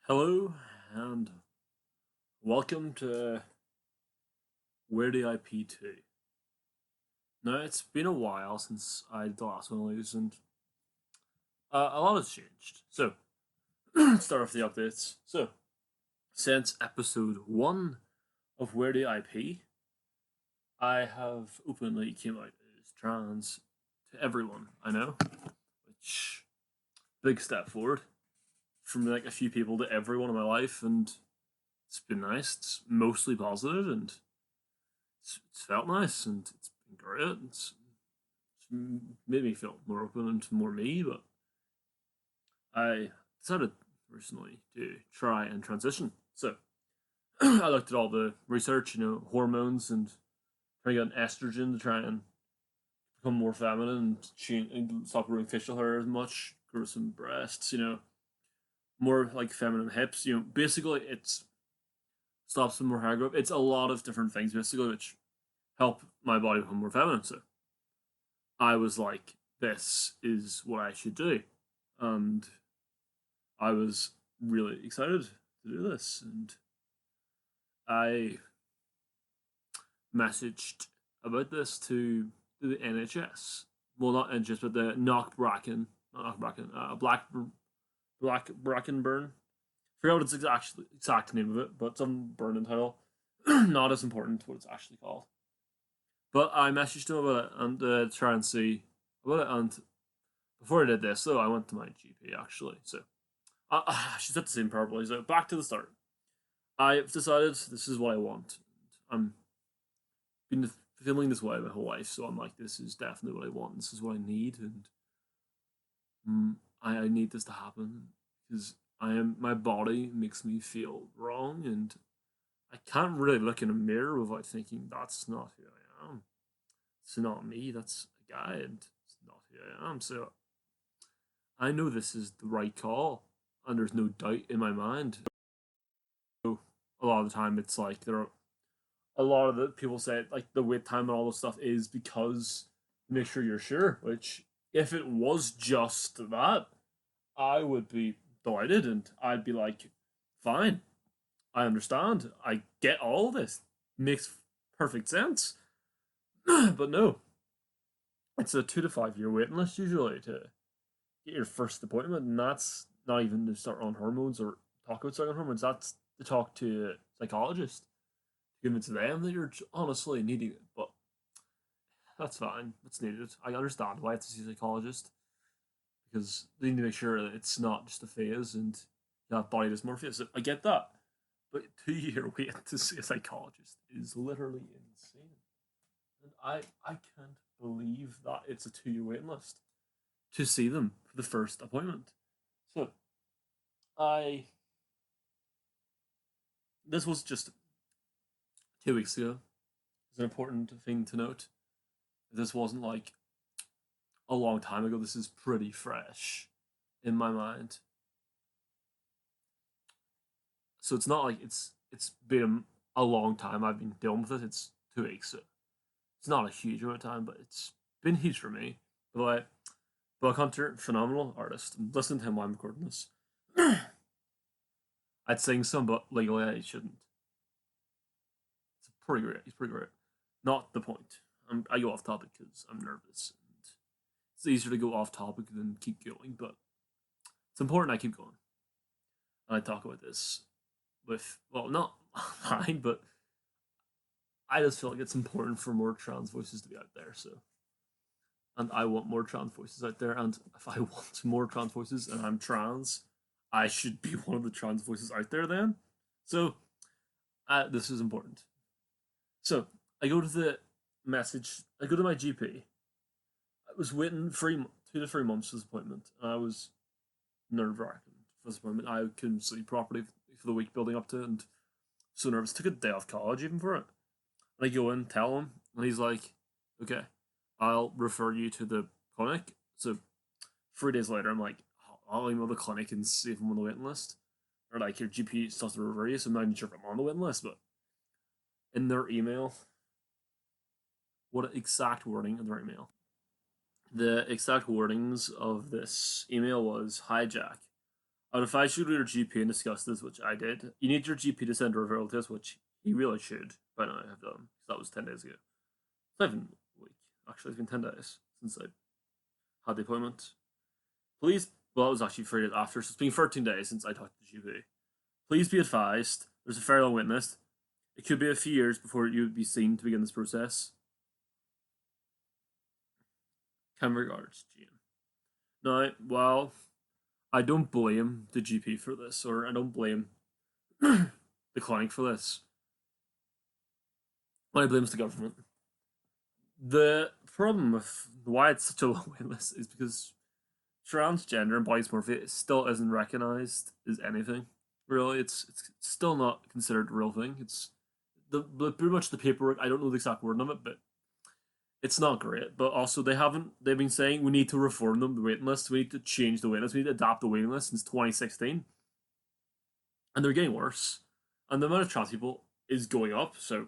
Hello and welcome to Where the IP to. Now it's been a while since I did the last one of these, and a lot has changed. So let's start off the updates. So since episode one of Where the IP, I have openly came out as trans to everyone I know, which big step forward from like a few people to everyone in my life, and it's been nice. It's mostly positive, and it's felt nice, and it's been great. It's made me feel more open and more me. But I decided recently to try and transition. So I looked at all the research, hormones, and trying to get an estrogen to try and become more feminine and stop growing facial hair as much, grow some breasts, more like feminine hips. Basically it's stops some more hair growth. It's a lot of different things basically which help my body become more feminine. So I was like, this is what I should do. And I was really excited to do this. And I messaged about this to the NHS. Well, not NHS, but the Knockbracken, not Knockbracken, Black Brackenburn. I forgot what its exact name of it, but some burning title. Not as important what it's actually called. But I messaged him about it and try and see about it. And before I did this, though, I went to my GP actually. So she said the same properly. So back to the start. I've decided this is what I want. I'm been feeling this way my whole life, so I'm like, this is definitely what I want. This is what I need, and I need this to happen because my body makes me feel wrong, and I can't really look in a mirror without thinking that's not who I am. It's not me. That's a guy, and it's not who I am. So I know this is the right call, and there's no doubt in my mind. So a lot of the time, it's like there are a lot of the people say like the wait time and all this stuff is because make sure you're sure. Which if it was just that, I would be delighted, and I'd be like, fine, I understand, I get all this, makes perfect sense. But no, it's a 2 to 5 year waiting list usually to get your first appointment, and that's not even to start on hormones or talk about starting on hormones. That's to talk to a psychologist to convince them that you're honestly needing it. But that's fine. That's needed. I understand why it's a psychologist because they need to make sure that it's not just a phase and you have body dysmorphia. So I get that. But 2 year wait to see a psychologist is literally insane. And I can't believe that it's a 2 year waiting list to see them for the first appointment. So I this was just 2 weeks ago. It's an important thing to note. This wasn't like a long time ago. This is pretty fresh in my mind. So it's not like it's been a long time I've been dealing with it. It's 2 weeks. So it's not a huge amount of time, but it's been huge for me. By the way, Buck Hunter, phenomenal artist. Listen to him while I'm recording this. I'd sing some, but legally I shouldn't. It's pretty great. He's pretty great. Not the point. I go off topic because I'm nervous. And it's easier to go off topic than keep going, but it's important I keep going. And I talk about this with, well, not mine, but I just feel like it's important for more trans voices to be out there. So, and I want more trans voices out there. And if I want more trans voices and I'm trans, I should be one of the trans voices out there then. So, this is important. So, I go to the message, I go to my GP. I was waiting 2 to 3 months for this appointment. And I was nerve wracking for this appointment. I couldn't sleep properly for the week building up to it, and so nervous. Took a day off college even for it. And I go in, tell him, and he's like, "Okay, I'll refer you to the clinic." So 3 days later, I'm like, "I'll email the clinic and see if I'm on the waiting list." Or like your GP still has to refer you, so I'm not even sure if I'm on the waiting list. But in their email, what exact wording in their email? The exact wordings of this email was, "Hi Jack, I'd advise you to your GP and discuss this, which I did. You need your GP to send a referral test, which he really should by now have done. That was 10 days ago. It's not even a week. Actually, it's been 10 days since I had the appointment. Please, well, it was actually 3 days after, so it's been 13 days since I talked to the GP. Please be advised, there's a fair long wait list. It could be a few years before you would be seen to begin this process. Kind regards, Jane. Now, well, I don't blame the GP for this, or I don't blame the clinic for this. What I blame is the government. The problem with why it's such a long wait list is because transgender and body dysmorphia still isn't recognized as anything. Really, it's still not considered a real thing. It's pretty much the paperwork. I don't know the exact wording of it, but it's not great. But also, they've been saying we need to reform them, the waiting list. We need to change the waiting list. We need to adapt the waiting list since 2016, and they're getting worse. And the amount of trans people is going up. So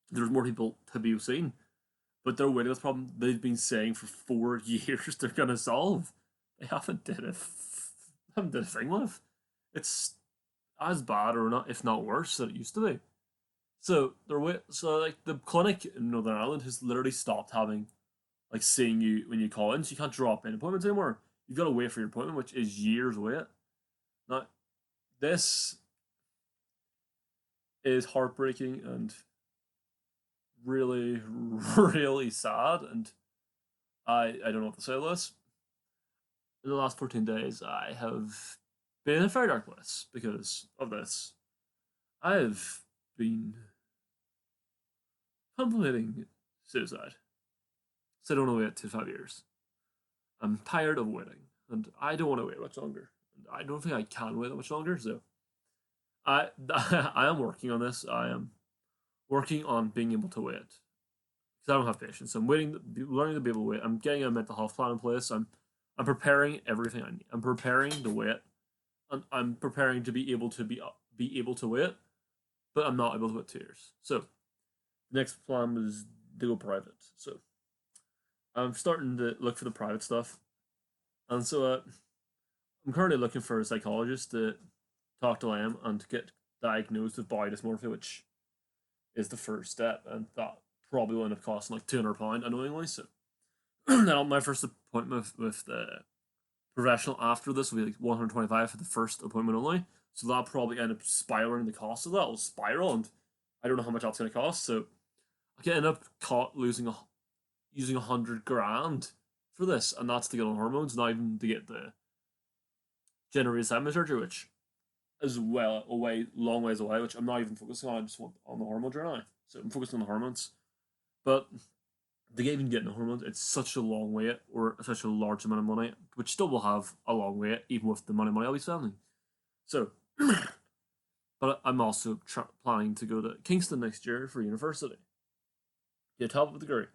there's more people to be seen. But their waiting list problem they've been saying for 4 years they're gonna solve. They haven't did a thing with. It's as bad or not, if not worse, than it used to be. So like the clinic in Northern Ireland has literally stopped having like seeing you when you call in. So you can't drop in appointments anymore. You've got to wait for your appointment, which is years wait. Now, this is heartbreaking and really, really sad. And I don't know what to say to this. In the last 14 days, I have been in a very dark place because of this. I have been contemplating suicide. So I don't want to wait 5 years. I'm tired of waiting, and I don't want to wait much longer. And I don't think I can wait that much longer. So I I am working on this. I am working on being able to wait because I don't have patience. So I'm waiting, learning to be able to wait. I'm getting a mental health plan in place. I'm preparing everything I need. I'm preparing to wait, and I'm preparing to be able to wait, but I'm not able to wait 2 years. So the next plan was to go private. So I'm starting to look for the private stuff, and so I'm currently looking for a psychologist to talk to them and to get diagnosed with body dysmorphia, which is the first step, and that probably will end up costing like £200 annoyingly. So then my first appointment with the professional after this will be like 125 for the first appointment only. So that'll probably end up spiraling the cost of that. It'll spiral, and I don't know how much that's going to cost. So I could end up using 100 grand for this, and that's to get on hormones, not even to get the generated semen surgery, which is well away, long ways away, which I'm not even focusing on. I just want on the hormones right now. So I'm focusing on the hormones. But to even get the hormones, it's such a long wait or such a large amount of money, which still will have a long wait, even with the money I'll be spending. So, but I'm also planning to go to Kingston next year for university, get a top of degree,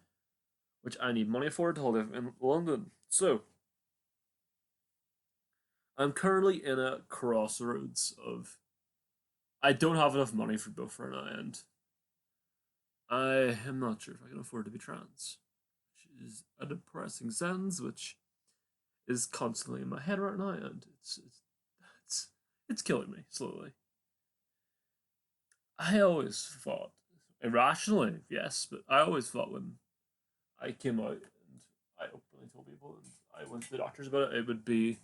which I need money for to live in London. So, I'm currently in a crossroads of I don't have enough money for both right now, and I am not sure if I can afford to be trans, which is a depressing sentence, which is constantly in my head right now, and it's it's killing me slowly. I always thought, irrationally, yes, but I always thought when I came out and I openly told people and I went to the doctors about it, it would be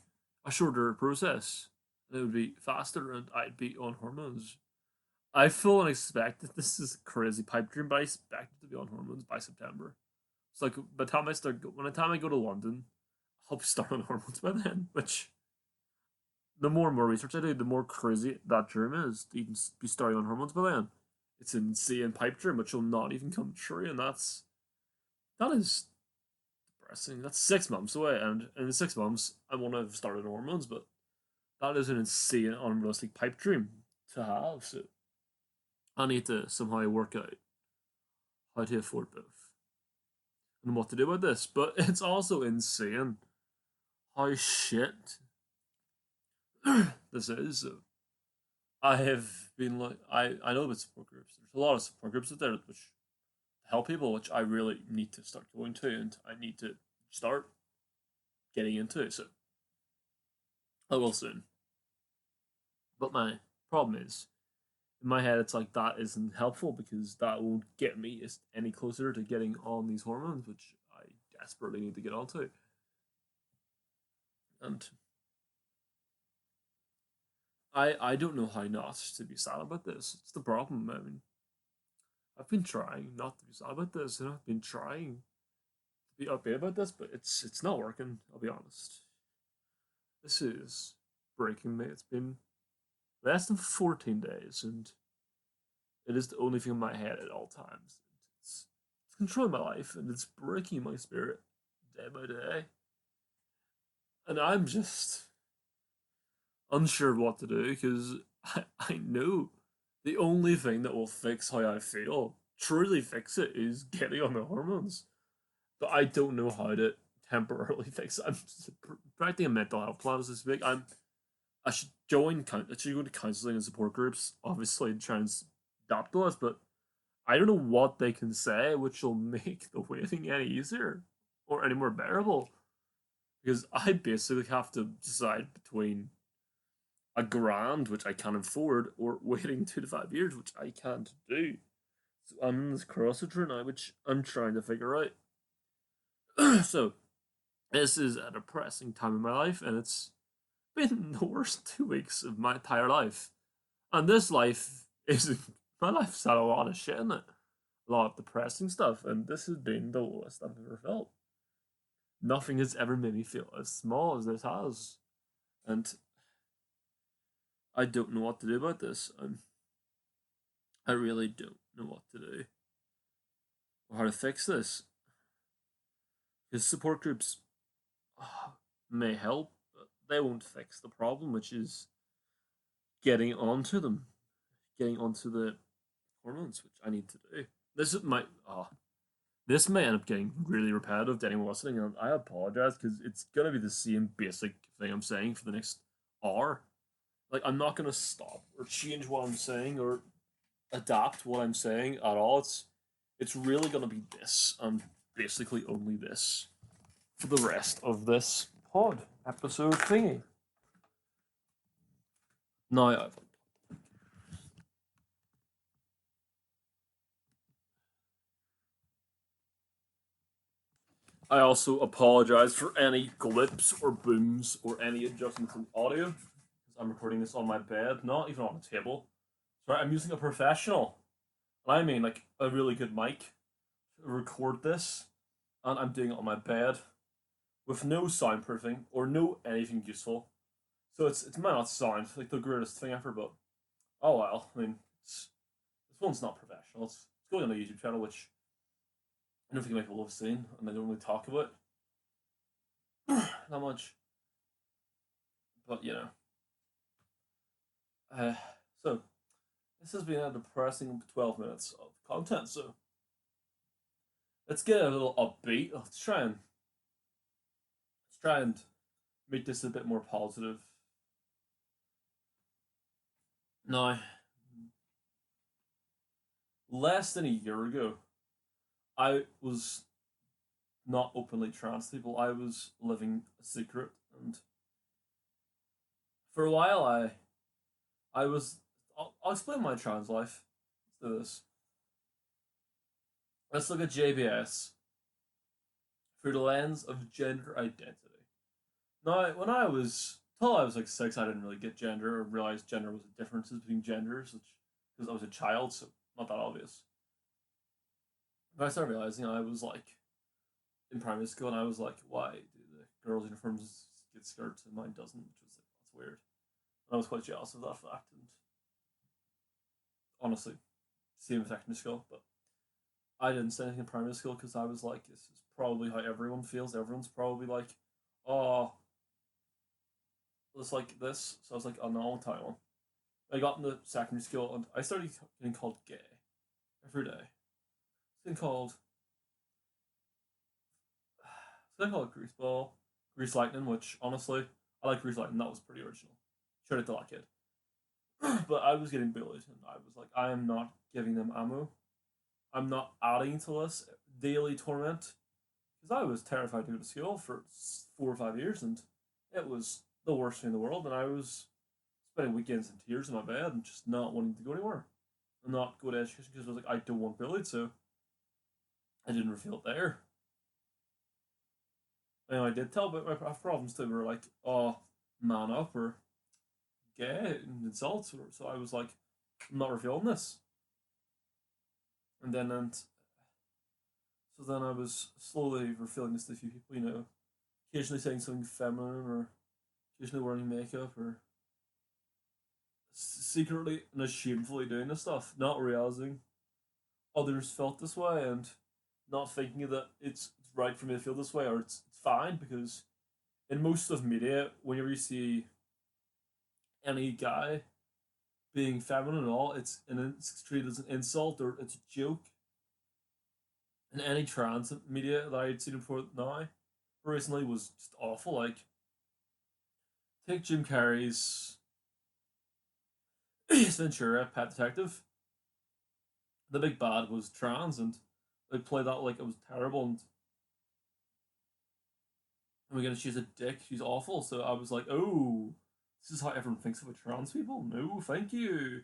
a shorter process. And it would be faster, and I'd be on hormones. I full and expected this is a crazy pipe dream, but I expected to be on hormones by September. It's like by the time I go to London, I'll start on hormones by then. Which the more and more research I do, the more crazy that dream is. To even be starting on hormones by then. It's an insane pipe dream, which will not even come true, and that is depressing. That's 6 months away, and in 6 months I want to have started on hormones, but that is an insane, unrealistic pipe dream to have. So I need to somehow work out how to afford both and what to do about this. But it's also insane how shit this is. So I have been like I know about support groups. There's a lot of support groups out there which help people, which I really need to start going to, and I need to start getting into. So I will soon. But my problem is, in my head, it's like that isn't helpful because that won't get me any closer to getting on these hormones, which I desperately need to get onto. And I don't know how not to be sad about this. It's the problem. I mean, I've been trying not to be sad about this, and I've been trying to be upbeat about this, but it's not working. I'll be honest. This is breaking me. It's been less than 14 days, and it is the only thing in my head at all times. It's controlling my life, and it's breaking my spirit day by day. And I'm just unsure what to do because I know the only thing that will fix how I feel, truly fix it, is getting on the hormones. But I don't know how to temporarily fix it. I'm writing a mental health plan as this week. I should I should go to counselling and support groups, obviously, and try and adapt to this, but I don't know what they can say which will make the waiting any easier or any more bearable. Because I basically have to decide between a grand, which I can't afford, or waiting 2 to 5 years, which I can't do. So I'm in this crossroad now, which I'm trying to figure out. So this is a depressing time in my life, and it's been the worst 2 weeks of my entire life. And this life is my life's had a lot of shit in it, a lot of depressing stuff, and this has been the lowest I've ever felt. Nothing has ever made me feel as small as this has, and I don't know what to do about this. I really don't know what to do or how to fix this. Because support groups may help, but they won't fix the problem, which is getting onto them, getting onto the hormones, which I need to do. This may end up getting really repetitive to anyone listening, and I apologize because it's gonna be the same basic thing I'm saying for the next hour. Like I'm not gonna stop or change what I'm saying or adapt what I'm saying at all. It's really gonna be this and basically only this for the rest of this pod episode thingy. Now I also apologize for any blips or booms or any adjustments in audio because I'm recording this on my bed, not even on a table. Sorry, I'm using a professional. I mean, like a really good mic to record this, and I'm doing it on my bed with no soundproofing or no anything useful. So it might not sound like the greatest thing ever, but oh well. I mean, this one's not professional. It's going on a YouTube channel, which I don't think many people have seen, and I don't really talk about that much. But you know, uh, so this has been a depressing 12 minutes of content. So let's get a little upbeat. Let's try and make this a bit more positive. Now, less than a year ago, I was not openly trans people. I was living a secret, and for a while, I was. I'll explain my trans life. Let's do this. Let's look at JBS through the lens of gender identity. Now, when I was till I was like 6, I didn't really get gender or realize gender was the differences between genders, which because I was a child, so not that obvious. But I started realizing I was like in primary school, and I was like, why do the girls' uniforms get skirts and mine doesn't? Which was like, that's weird. And I was quite jealous of that fact, and honestly, same with secondary school. But I didn't say anything in primary school because I was like, this is probably how everyone feels. Everyone's probably like, oh, it's like this. So I was like, oh no, I won't tell anyone. I got into secondary school and I started getting called gay every day. It's been called Greaseball, Grease Lightning, which honestly, I like Grease Lightning. That was pretty original. Shout out to that kid. But I was getting bullied, and I was like, I am not giving them ammo. I'm not adding to this daily torment because I was terrified to go to school for 4 or 5 years, and it was the worst thing in the world. And I was spending weekends in tears in my bed and just not wanting to go anywhere and not go to education because I was like, I don't want bullied, so I didn't feel it there. And I did tell about my problems to were like, oh, man up or gay and insults. So I was like, I'm not revealing this. And so then I was slowly revealing this to a few people, occasionally saying something feminine or occasionally wearing makeup or secretly and shamefully doing this stuff, not realizing others felt this way and not thinking that it's right for me to feel this way or it's fine because in most of media, whenever you see any guy being feminine at all, it's treated as an insult or it's a joke. And any trans media that I had seen before now recently was just awful. Like take Jim Carrey's Ace Ventura, Pet Detective. The big bad was trans, and they played that like it was terrible. And we're gonna she's a dick. She's awful. So I was like, oh, this is how everyone thinks about trans people. No, thank you.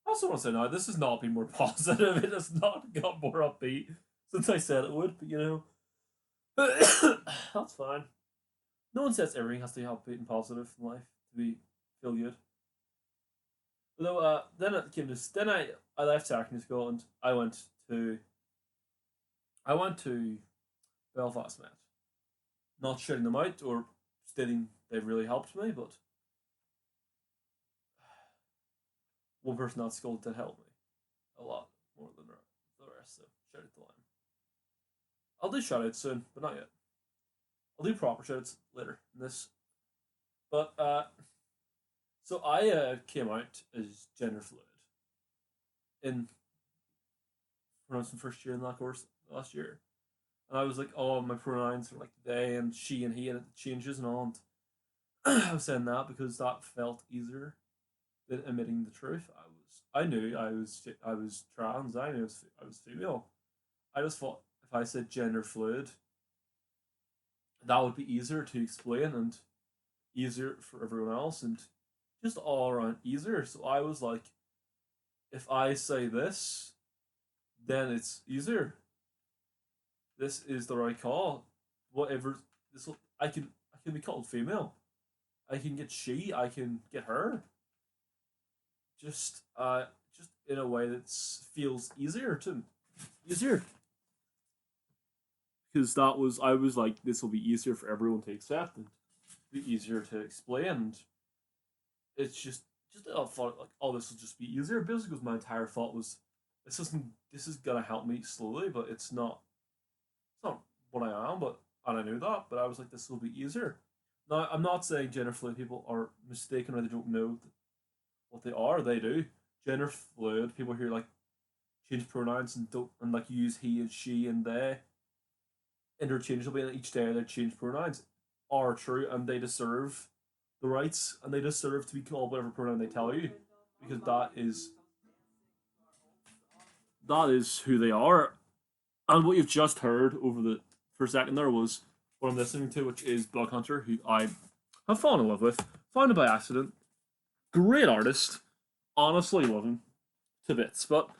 I also want to say now, this has not been more positive. It has not got more upbeat since I said it would. But that's fine. No one says everything has to be upbeat and positive in life to be feel good. Although then it came to then I left secondary school and I went to Belfast Met. Not shouting them out or stating they've really helped me, but one person at school did help me a lot more than the rest. So shout out to them. I'll do shout outs soon, but not yet. I'll do proper shout outs later in this. But so I came out as gender fluid in when I was in first year in that course last year. And I was like, oh, my pronouns are like they and she and he, and it changes and all. And I was saying that because that felt easier than admitting the truth. I knew I was trans. I knew I was female. I just thought if I said gender fluid, that would be easier to explain and easier for everyone else and just all around easier. So I was like, if I say this, then it's easier. This is the right call. Whatever this, I can be called female. I can get she. I can get her. Just in a way that feels easier because that was I was like this will be easier for everyone to accept and be easier to explain. And it's just I thought like oh this will just be easier. Basically, because my entire thought was this is gonna help me slowly, but it's not what I am. But and I knew that, but I was like this will be easier. Now I'm not saying gender fluid people are mistaken or they don't know what they are. They do. Gender fluid people here like change pronouns and don't and like use he and she and they interchangeably, and each day they change pronouns are true and they deserve the rights and they deserve to be called whatever pronoun they tell you because that is who they are. And what you've just heard over the for a second there was what I'm listening to, which is Bug Hunter, who I have fallen in love with, found it by accident. Great artist, honestly love him to bits. But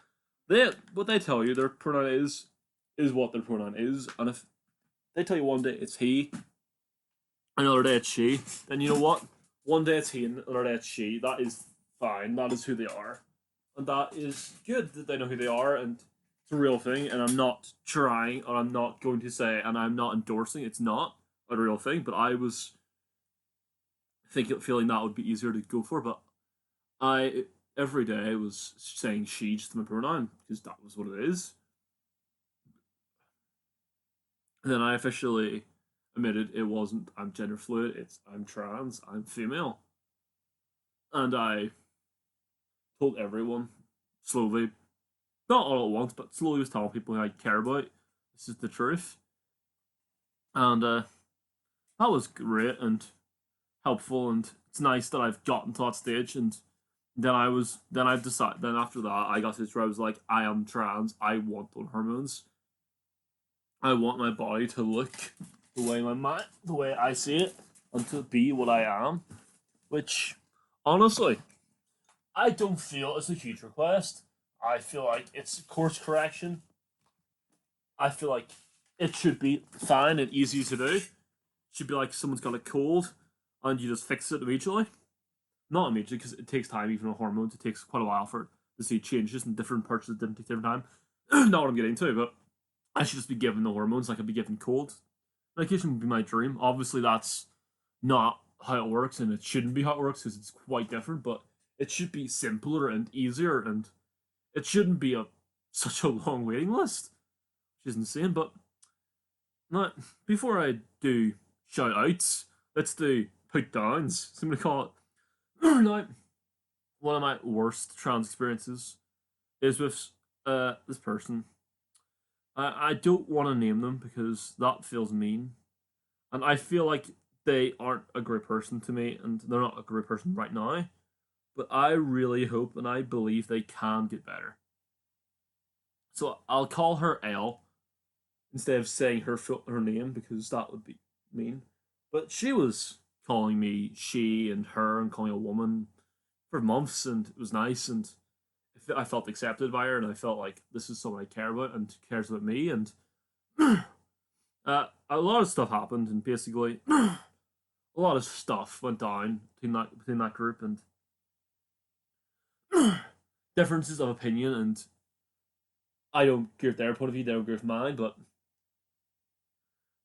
what they tell you their pronoun is what their pronoun is, and if they tell you one day it's he, another day it's she, then you know what? One day it's he, and another day it's she. That is fine. That is who they are, and that is good that they know who they are, and it's a real thing. And I'm not trying, or I'm not going to say, and I'm not endorsing. It's not a real thing, but I was feeling that would be easier to go for, but I every day was saying she just to my pronoun because that was what it is. And then I officially admitted it wasn't I'm gender fluid, it's I'm trans, I'm female. And I told everyone slowly, not all at once, but slowly was telling people who I care about this is the truth. And that was great and helpful, and it's nice that I've gotten to that stage. And then I've decided then after that I got to this where I was like I am trans. I want on hormones. I want my body to look the way I see it, and to be what I am, which Honestly, I don't feel it's a huge request. I feel like it's course correction. I feel like it should be fine and easy to do. It should be like someone's got a cold and you just fix it immediately. Not immediately because it takes time, even with hormones. It takes quite a while for to see changes in different parts of the different time. Not what I'm getting to, but I should just be given the hormones like I'd be given cold. Medication would be my dream. Obviously, that's not how it works, and it shouldn't be how it works because it's quite different. But it should be simpler and easier, and it shouldn't be a such a long waiting list, which is insane. But not before I do shout outs, let's do put downs. So I'm gonna call it now. One of my worst trans experiences is with this person. I don't want to name them because that feels mean, and I feel like they aren't a great person to me, and they're not a great person right now. But I really hope and I believe they can get better. So I'll call her L instead of saying her name because that would be mean. But she was calling me she and her and calling me a woman for months, and it was nice, and I felt accepted by her, and I felt like this is someone I care about and cares about me, and a lot of stuff happened, and basically a lot of stuff went down between that group, and differences of opinion, and I don't agree with their point of view, they don't agree with mine, but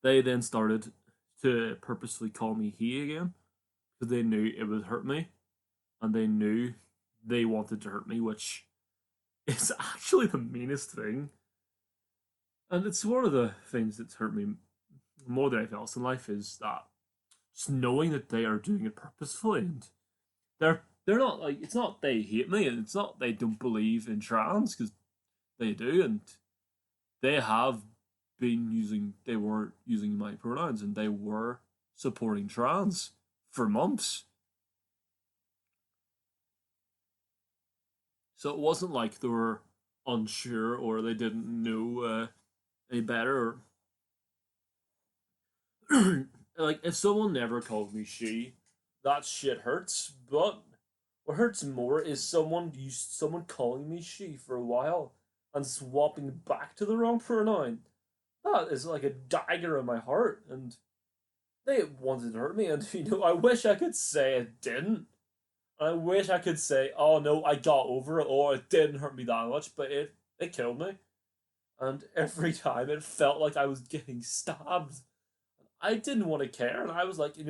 they then started to purposely call me he again because they knew it would hurt me, and they knew they wanted to hurt me, which is actually the meanest thing. And it's one of the things that's hurt me more than anything else in life is that just knowing that they are doing it purposefully, and they're not like, it's not they hate me, and it's not they don't believe in trans because they do, and they have they were using my pronouns, and they were supporting trans for months. So it wasn't like they were unsure or they didn't know any better. Like if someone never called me she, that shit hurts. But what hurts more is someone calling me she for a while and swapping back to the wrong pronoun. That is like a dagger in my heart, and they wanted to hurt me. And I wish I could say it didn't. I wish I could say, oh no, I got over it, or it didn't hurt me that much, but it killed me. And every time it felt like I was getting stabbed. I didn't want to care, and I was like, they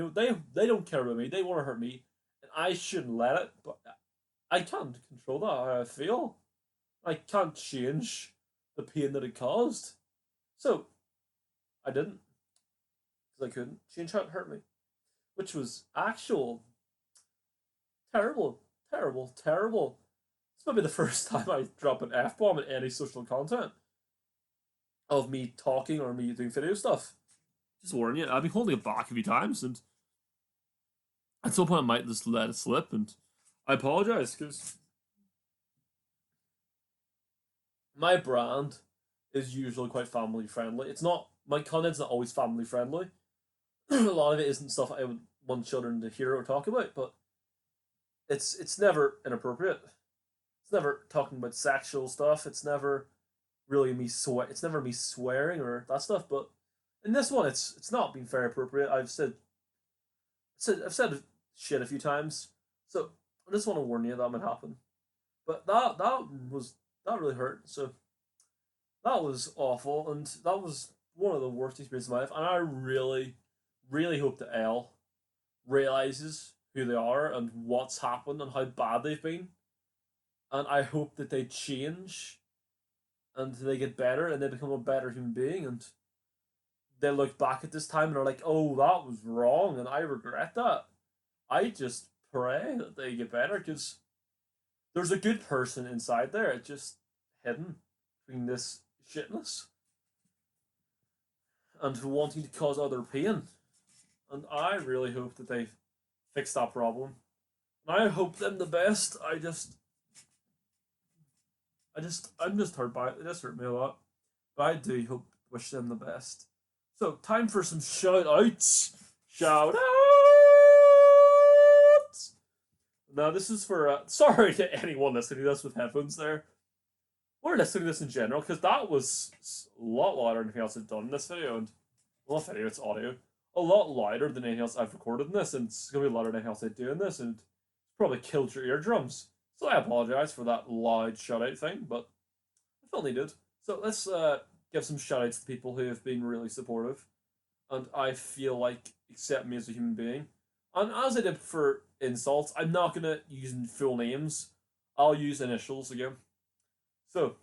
don't care about me. They want to hurt me, and I shouldn't let it. But I can't control that how I feel. I can't change the pain that it caused. So I didn't, because I couldn't change how it hurt me, which was actual terrible, terrible, terrible. This might be the first time I drop an F bomb in any social content of me talking or me doing video stuff. Just warn you, I've been holding it back a few times, and at some point I might just let it slip, and I apologize because my brand is usually quite family friendly. It's not my content's not always family friendly. A lot of it isn't stuff I would want children to hear or talk about, but it's never inappropriate. It's never talking about sexual stuff. It's never really It's never me swearing or that stuff. But in this one, it's not been very appropriate. I've said shit a few times, so I just want to warn you that might happen. But that really hurt. So that was awful, and that was one of the worst experiences of my life. And I really, really hope that Elle realizes who they are and what's happened and how bad they've been. And I hope that they change and they get better and they become a better human being, and they look back at this time and are like, oh, that was wrong and I regret that. I just pray that they get better because there's a good person inside there. It's just hidden between this shitness and wanting to cause other pain. And I really hope that they fix that problem. And I hope them the best. I'm just hurt by it. It just hurt me a lot. But I do hope, wish them the best. So, time for some shout outs. Shout outs! Now this is for sorry to anyone listening to this with headphones there. Or listening to this in general, because that was a lot louder than anything else I've done in this video, and well, not video, it's audio. A lot louder than anything else I've recorded in this, and it's gonna be louder than anything else I do in this, and it's probably killed your eardrums. So I apologize for that loud shout out thing, but I felt needed. So let's give some shout outs to people who have been really supportive, and I feel like accept me as a human being. And as I did for insults, I'm not gonna use full names. I'll use initials again. So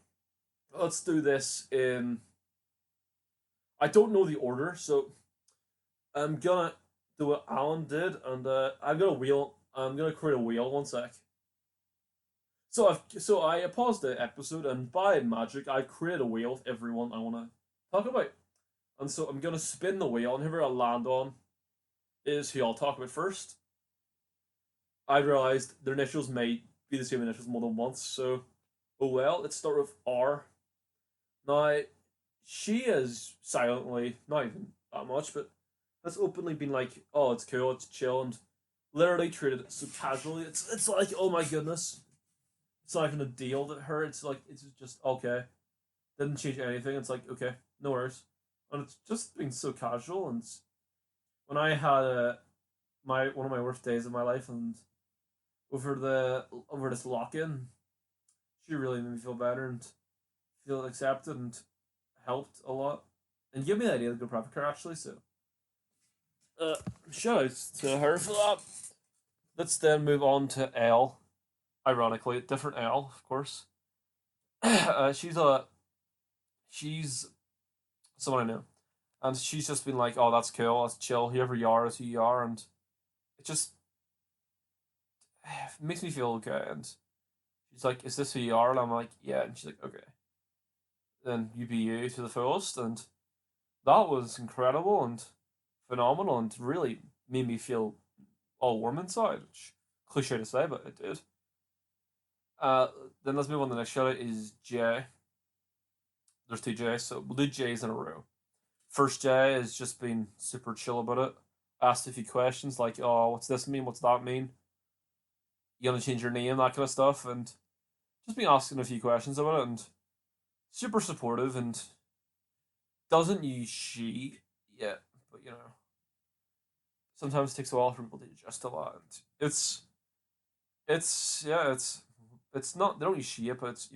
let's do this in. I don't know the order, so I'm gonna do what Alan did, and I've got a wheel. I'm gonna create a wheel. One sec. I paused the episode, and by magic, I created a wheel with everyone I want to talk about. And so I'm gonna spin the wheel, and whoever I land on is who I'll talk about first. I realized their initials may be the same initials more than once, so oh well. Let's start with R. Now, she is silently, not even that much, but has openly been like, "Oh, it's cool, it's chill," and literally treated it so casually. It's like, oh my goodness, it's not even a deal to her. It's like it's just okay. Didn't change anything. It's like okay, no worries, and it's just been so casual. And when I had my one of my worst days of my life, and over this lock in, she really made me feel better and feel accepted and helped a lot and give me the idea to go private car actually. So uh, shout outs to her for that. Let's then move on to L. Ironically, different L, of course. She's someone I know, and she's just been like, "Oh, that's cool, that's chill. Whoever you are is who you are," and it just makes me feel okay. And she's like, "Is this who you are?" And I'm like, "Yeah." And she's like, "Okay." Then you be you to the fullest, and that was incredible and phenomenal, and really made me feel all warm inside. Which cliche to say, but it did. Uh, then let's move on to the next shout out is Jay. There's two J's, so we'll do J's in a row. First Jay has just been super chill about it. Asked a few questions like, "Oh, what's this mean? What's that mean? You gonna change your name?" That kind of stuff, and just been asking a few questions about it, and super supportive, and doesn't use she yet, but you know, sometimes it takes a while for people to adjust a lot. And it's yeah, it's not they don't use she yet, but it's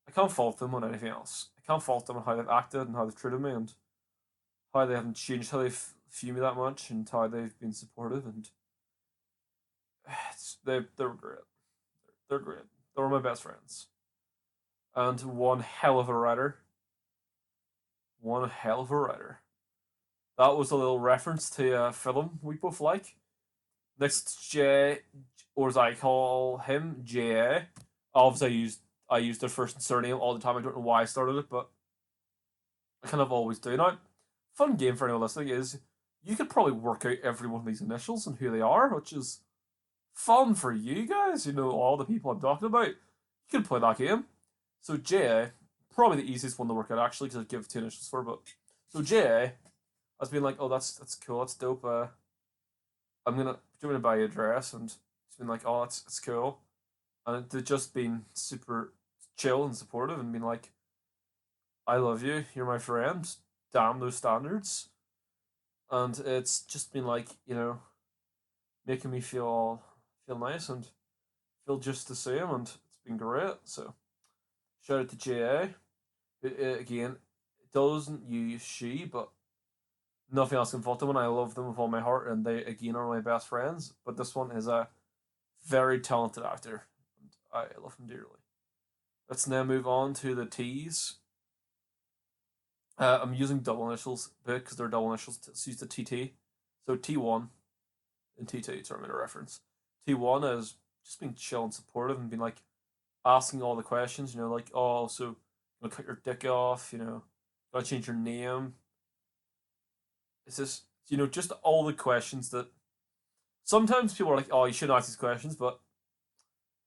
I can't fault them on anything else. I can't fault them on how they've acted and how they've treated me and how they haven't changed how they view me that much and how they've been supportive and they're great. They're great. They're my best friends and one hell of a writer. One hell of a writer. That was a little reference to a film we both like. Next, J, or as I call him, J. Obviously, I used their first and surname all the time. I don't know why I started it, but I kind of always do. Now, fun game for anyone listening is you could probably work out every one of these initials and who they are, which is fun for you guys. You know all the people I'm talking about. You can play that game. So J, probably the easiest one to work out actually because I give two initials for. But so J has been like, oh that's cool, that's dope. I'm gonna buy you a dress, and it's been like, oh that's cool, and they've just been super chill and supportive and been like, I love you, you're my friend, damn those standards, and it's just been like making me feel nice and feel just the same, and it's been great. So shout out to JA. Again, it doesn't use she, but nothing else can fault them, and I love them with all my heart, and they again are my best friends. But this one is a very talented actor, and I love him dearly. Let's now move on to the T's. I'm using double initials because they're double initials. To use the TT, so T1 and T2. Sorry, I'm a reference. T1 has just been chill and supportive and been like asking all the questions. Like, oh, so you gonna cut your dick off? Gotta change your name. It's just just all the questions that sometimes people are like, oh, you shouldn't ask these questions, but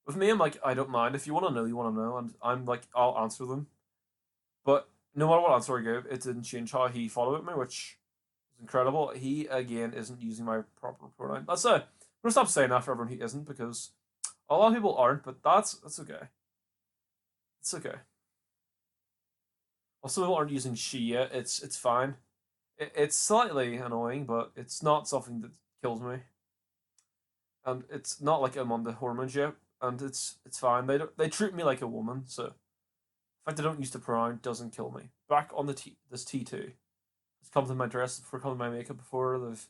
with me, I'm like, I don't mind. If you want to know, you want to know, and I'm like, I'll answer them. But no matter what answer I give, it didn't change how he followed me, which is incredible. He again isn't using my proper pronoun. That's gonna stop saying that for everyone who isn't because a lot of people aren't, but that's okay. It's okay. Well, some people aren't using she yet. It's fine. It's slightly annoying, but it's not something that kills me. And it's not like I'm on the hormones yet, and it's fine. They treat me like a woman, so the fact they don't use the pronoun doesn't kill me. Back on the this T2, it's come to my dress for come to my makeup before. They've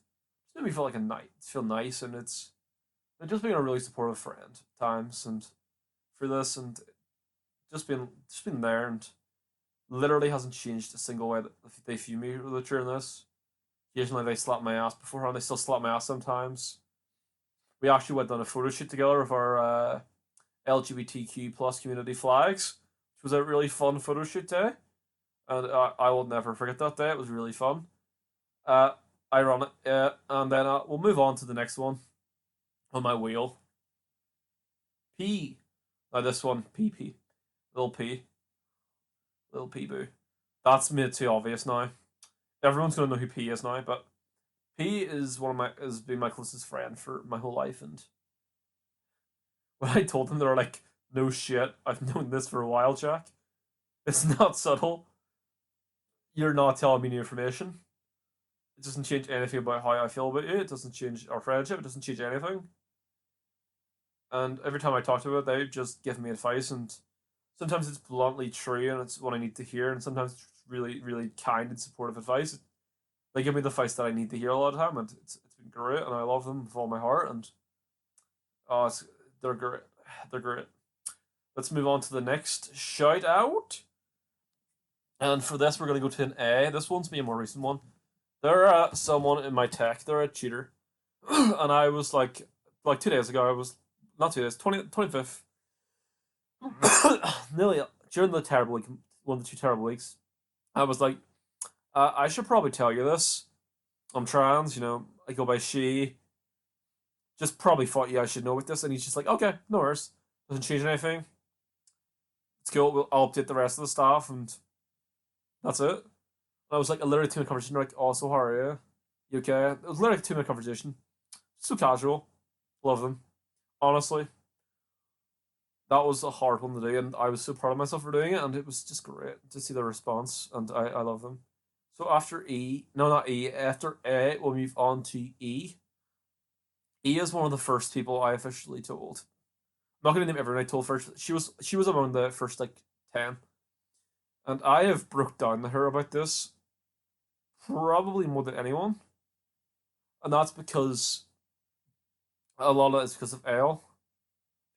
made me feel like a night, feel nice, and they're just being a really supportive friend at times, and for this, and just been there, and literally hasn't changed a single way that they view me during this. Occasionally they slap my ass beforehand. They still slap my ass sometimes. We actually went on a photo shoot together of our LGBTQ plus community flags, which was a really fun photo shoot day, and I will never forget that day. It was really fun. Uh, Ironic, and then we'll move on to the next one on my wheel. P. Now this one, PP, little P, little P boo. That's made too obvious now. Everyone's gonna know who P is now, but P is one of my has been my closest friend for my whole life, and when I told them, they were like, "No shit, I've known this for a while, Jack. It's not subtle. You're not telling me new information. It doesn't change anything about how I feel about you. It doesn't change our friendship. It doesn't change anything." And every time I talk to them, they just give me advice, and sometimes it's bluntly true, and it's what I need to hear, and sometimes it's really, really kind and supportive advice. They give me the advice that I need to hear a lot of the time, and it's been great, and I love them with all my heart, and oh, they're great. They're great. Let's move on to the next shout out. And for this, we're going to go to an A. This one's be a more recent one. They're someone in my tech. They're a cheater. And I was like 2 days ago, I was, not 2 days, 25th, nearly during the terrible week, one of the two terrible weeks, I was like, I should probably tell you this. I'm trans, I go by she. Just probably thought you guys should know with this. And he's just like, okay, no worries. Doesn't change anything. It's cool. I'll update the rest of the stuff, and that's it. And I was like, a literally 2 minute conversation. They're like, oh, so how are you? You okay? It was literally a 2 minute conversation. So casual. Love them. Honestly, that was a hard one to do, and I was so proud of myself for doing it, and it was just great to see the response, and I love them. So after E, no, not E, after A, we'll move on to E. E is one of the first people I officially told. I'm not gonna name everyone I told first. She was among the first like 10, and I have broke down to her about this probably more than anyone, and that's because a lot of it is because of Ale.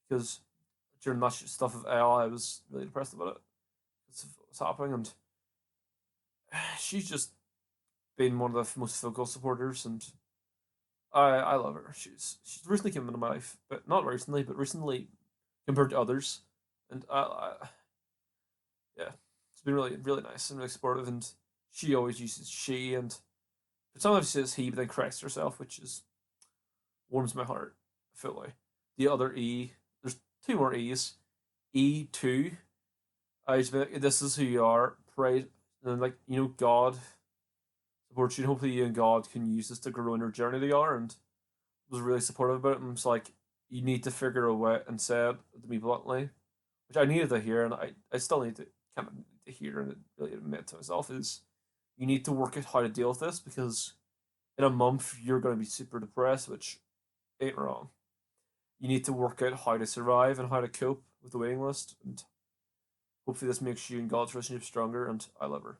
Because during that stuff of Ale, I was really depressed about it. It's what's happening, and she's just been one of the most vocal supporters, and I love her. She's recently come into my life, but not recently, but recently compared to others, and yeah, it's been really really nice and really supportive. And she always uses she, and sometimes she says he, but then corrects herself, which is warms my heart fully. The other E, there's two more E's. E2, I just like, this is who you are. Pray, and like God supports you. And hopefully, you and God can use this to grow in your journey together. And was really supportive about it. And it's like you need to figure a way, and said to me bluntly, which I needed to hear, and I still need to kind of need to hear and really admit to myself is you need to work out how to deal with this because in a month you're going to be super depressed, which ain't wrong. You need to work out how to survive and how to cope with the waiting list, and hopefully this makes you and God's relationship stronger. And I love her.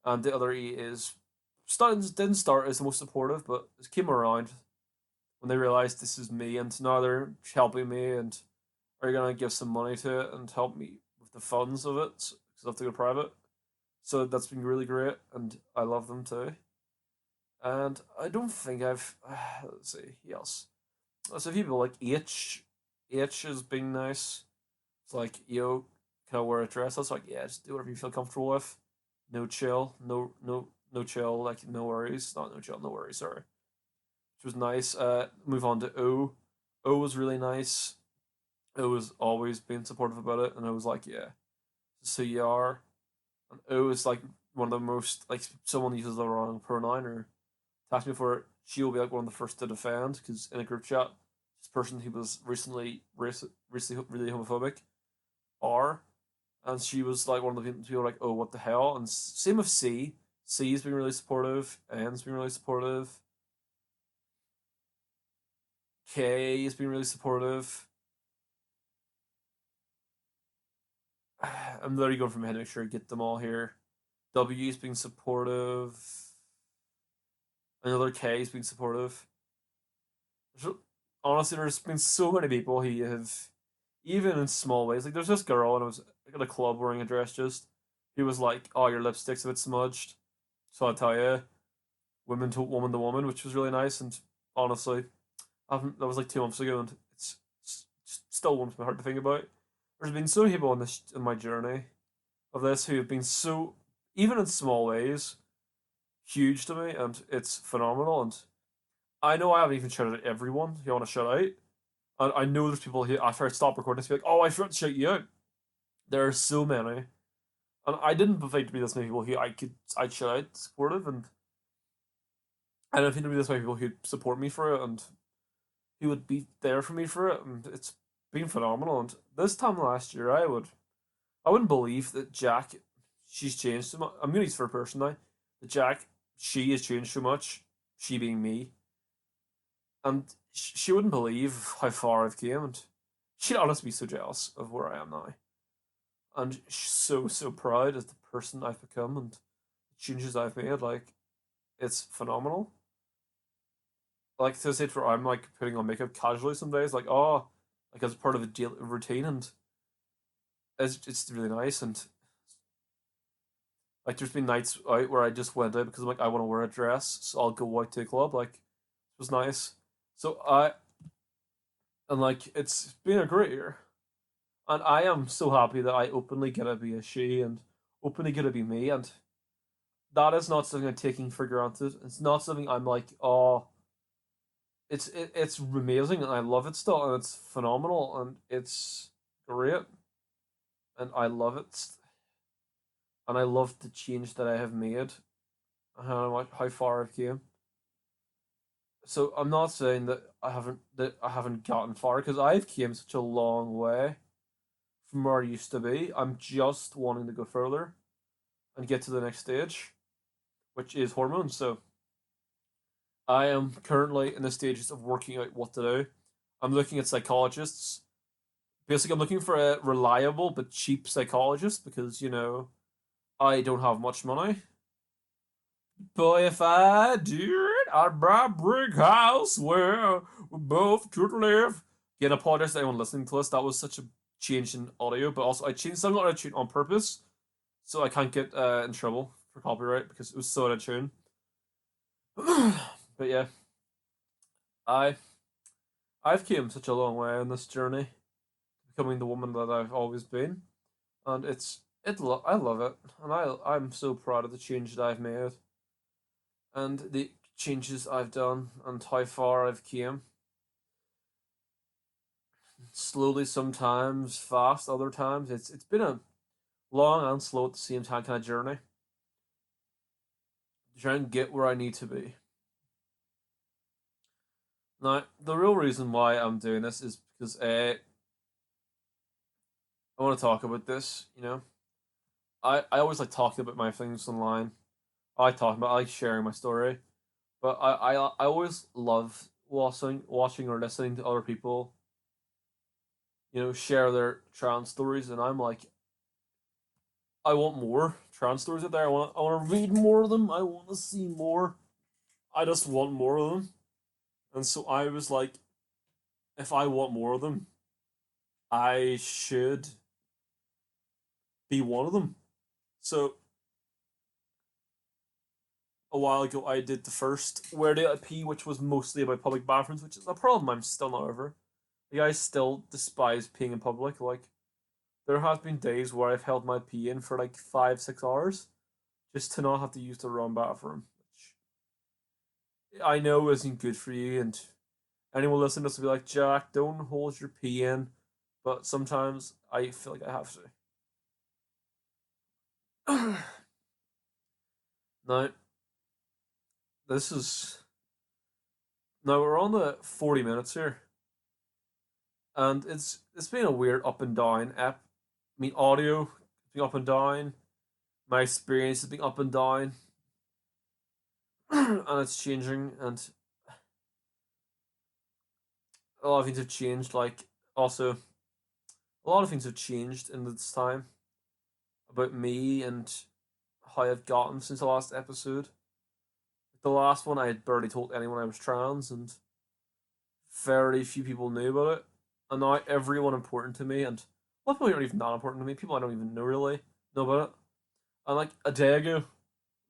And the other E is didn't start as the most supportive, but it came around when they realized this is me, and now they're helping me and are gonna give some money to it and help me with the funds of it because I have to go private. So that's been really great, and I love them too. And I don't think I've let's see who else. There's a few people like H. H has been nice. It's like can I wear a dress? That's like yeah, just do whatever you feel comfortable with. No chill, no chill. Like no worries, not no chill, no worries. Sorry, which was nice. Move on to O. O was really nice. O was always being supportive about it, and I was like, yeah, so you are. And O is like one of the most like someone uses the wrong pronoun or tasked me for it, she will be like one of the first to defend because in a group chat, this person who was recently really homophobic, are, and she was like one of the people like, oh, what the hell? And same with C. C's been really supportive. N's been really supportive. K has been really supportive. I'm literally going from my head to make sure I get them all here. W's been supportive. Another K's been supportive. Honestly, there's been so many people who have, even in small ways. Like there's this girl, and I was at a club wearing a dress just. He was like, "Oh, your lipstick's a bit smudged." So I tell you, woman to woman, which was really nice. And honestly, that was like 2 months ago, and it's still warms my heart to think about. There's been so many people on this in my journey of this who have been so, even in small ways, huge to me, and it's phenomenal. And I know I haven't even shouted at everyone who I want to shout out. And I know there's people who after I stop recording, to be like, "Oh, I forgot to shout you out." There are so many, and I didn't think to be this many people who I'd shout out supportive, and I don't think to be this many people who support me for it, and who would be there for me for it, and it's been phenomenal. And this time last year, I wouldn't believe that Jack, she's changed so much. I'm gonna use for a person now. That Jack, she has changed so much. She being me, and she wouldn't believe how far I've came, and she'd honestly be so jealous of where I am now, and she's so proud of the person I've become and the changes I've made. Like it's phenomenal. Like to say where I'm like putting on makeup casually some days, like oh, like as part of a daily routine, and it's really nice. And like there's been nights out where I just went out because I'm like I want to wear a dress, so I'll go out to a club. Like it was nice. So I and like it's been a great year, and I am so happy that I openly get to be a she and openly get to be me, and that is not something I'm taking for granted. It's not something I'm like oh it's amazing and I love it still and it's phenomenal and it's great and I love it and I love the change that I have made and how far I've came. So I'm not saying that I haven't gotten far because I've came such a long way from where I used to be. I'm just wanting to go further and get to the next stage, which is hormones. So I am currently in the stages of working out what to do. I'm looking at psychologists. Basically, I'm looking for a reliable but cheap psychologist because, I don't have much money. But if I did, I'd buy a brick house where we both could live. Again, apologize to anyone listening to us. That was such a change in audio, but also I changed something out of tune on purpose so I can't get in trouble for copyright because it was so out of tune. But yeah, I I've came such a long way on this journey, becoming the woman that I've always been, and I love it, and I'm so proud of the change that I've made, and the changes I've done, and how far I've came. Slowly, sometimes fast, other times it's been a long and slow at the same time kind of journey to try and get where I need to be. Now, the real reason why I'm doing this is because I want to talk about this. I always like talking about my things online. I like sharing my story, but I always love watching or listening to other people, share their trans stories, and I'm like, I want more trans stories out there. I want to read more of them. I want to see more. I just want more of them, and so I was like, if I want more of them, I should be one of them. So a while ago, I did the first Where Did I Pee, which was mostly about public bathrooms, which is a problem I'm still not over. Like, I still despise peeing in public. Like, there have been days where I've held my pee in for like 5, 6 hours just to not have to use the wrong bathroom, which I know isn't good for you. And anyone listening to this will be like, Jack, don't hold your pee in. But sometimes I feel like I have to. Now, this is now we're on the 40 minutes here, and it's been a weird up and down app. I mean, audio has been up and down. My experience has been up and down, and it's changing. And a lot of things have changed. Like also, a lot of things have changed in this time about me and how I've gotten since the last episode. The last one I had barely told anyone I was trans, and very few people knew about it. And now everyone important to me, and a lot of people aren't even not important to me. People I don't even know really know about it. And like a day ago,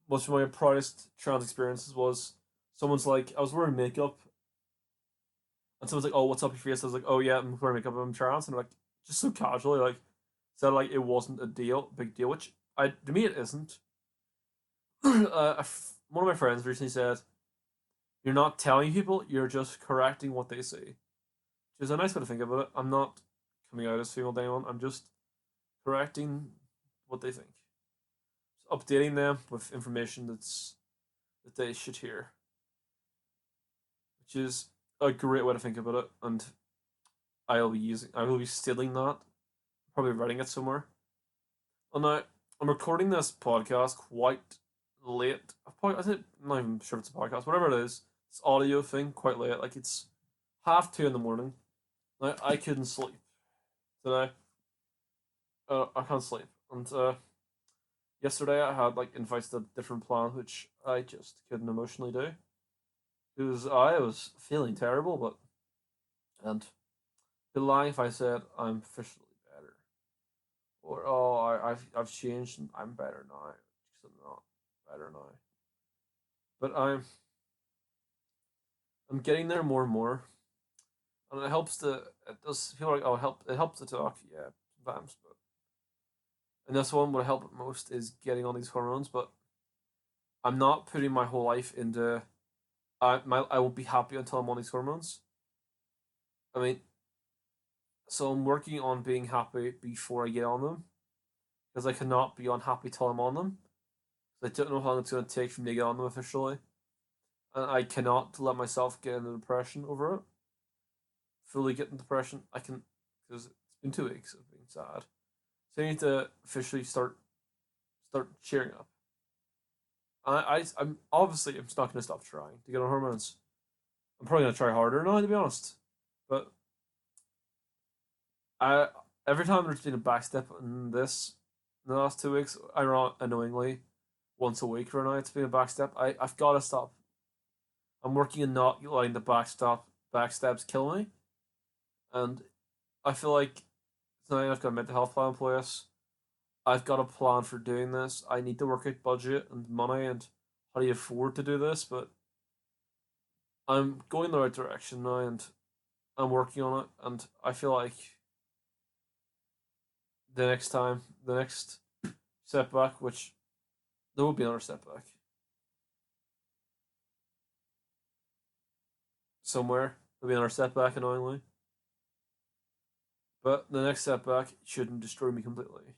one of my proudest trans experiences was someone's like, I was wearing makeup, and someone's like, "Oh, what's up your face?" I was like, "Oh yeah, I'm wearing makeup. I'm trans," and like just so casually like said like it wasn't a big deal, which I to me it isn't. One of my friends recently said, "You're not telling people, you're just correcting what they say," which is a nice way to think about it. I'm not coming out as female to anyone. I'm just correcting what they think, just updating them with information that they should hear, which is a great way to think about it. And I will be stealing that, probably writing it somewhere. And now I'm recording this podcast quite late. I think I'm not even sure if it's a podcast, whatever it is. It's audio thing quite late. Like it's 2:30 in the morning. Now I couldn't sleep today. I can't sleep. And yesterday I had like invites to different plans, which I just couldn't emotionally do because I was feeling terrible. But and be lying if I said I'm officially better or oh I've changed and I'm better now because I'm not better now. But I'm getting there more and more, and it helps to it does feel like it helps to talk yeah sometimes, but and this one would help it most is getting on these hormones, but I'm not putting my whole life into I won't be happy until I'm on these hormones. I mean, so I'm working on being happy before I get on them because I cannot be unhappy till I'm on them. I don't know how long it's going to take for me to get on them officially, and I cannot let myself get into depression over it. Fully get in depression, I can because it's been 2 weeks of being sad. So I need to officially start cheering up. I'm obviously I'm just not going to stop trying to get on hormones. I'm probably going to try harder now to be honest, but I every time there's been a backstep in this in the last 2 weeks, I run annoyingly once a week right now. It's been a backstep. I've got to stop. I'm working on not letting the backsteps kill me, and I feel like tonight I've got a mental health plan in place. I've got a plan for doing this. I need to work out budget and money and how do you afford to do this, but I'm going the right direction now and I'm working on it and I feel like the next setback, which there will be another setback somewhere. There'll be another setback annoyingly. But the next setback shouldn't destroy me completely.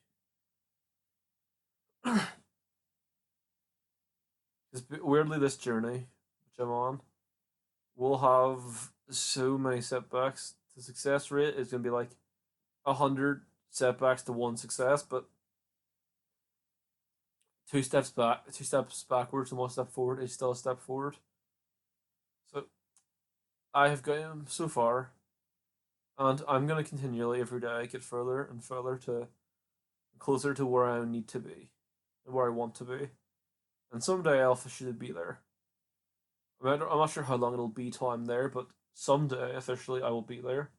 Because weirdly, this journey which I'm on will have so many setbacks. The success rate is going to be like 100 setbacks to one success, but two steps backwards and one step forward is still a step forward. So I have gotten so far, and I'm going to continually every day get further and further to closer to where I need to be and where I want to be. And someday I'll officially be there. I'm not sure how long it'll be till I'm there, but someday officially I will be there.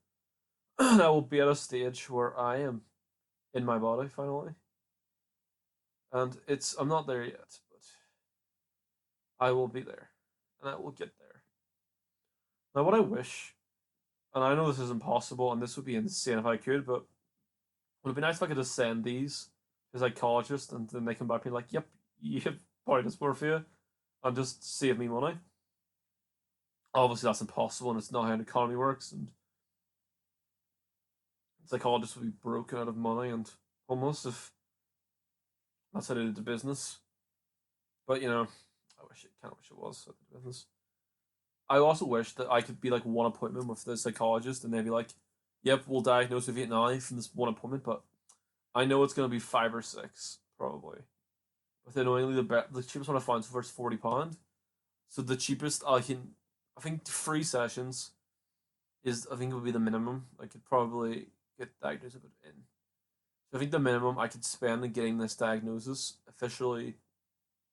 I will be at a stage where I am in my body finally. And I'm not there yet, but I will be there. And I will get there. Now what I wish, and I know this is impossible and this would be insane if I could, but would it be nice if I could just send these to a psychologist and then they come back and be like, yep, you have body dysmorphia and just save me money. Obviously that's impossible and it's not how an economy works and psychologists would be broke out of money and homeless if that's how they did the business. But you know, Kind of wish it was. To be honest. I also wish that I could be like one appointment with the psychologist, and they'd be like, "Yep, we'll diagnose with you now from this one appointment," but I know it's gonna be 5 or 6 probably. But annoyingly, the cheapest one I found so far is £40. So the cheapest I think 3 sessions is I think would be the minimum. I could probably get diagnosed with it in. So I think the minimum I could spend in getting this diagnosis officially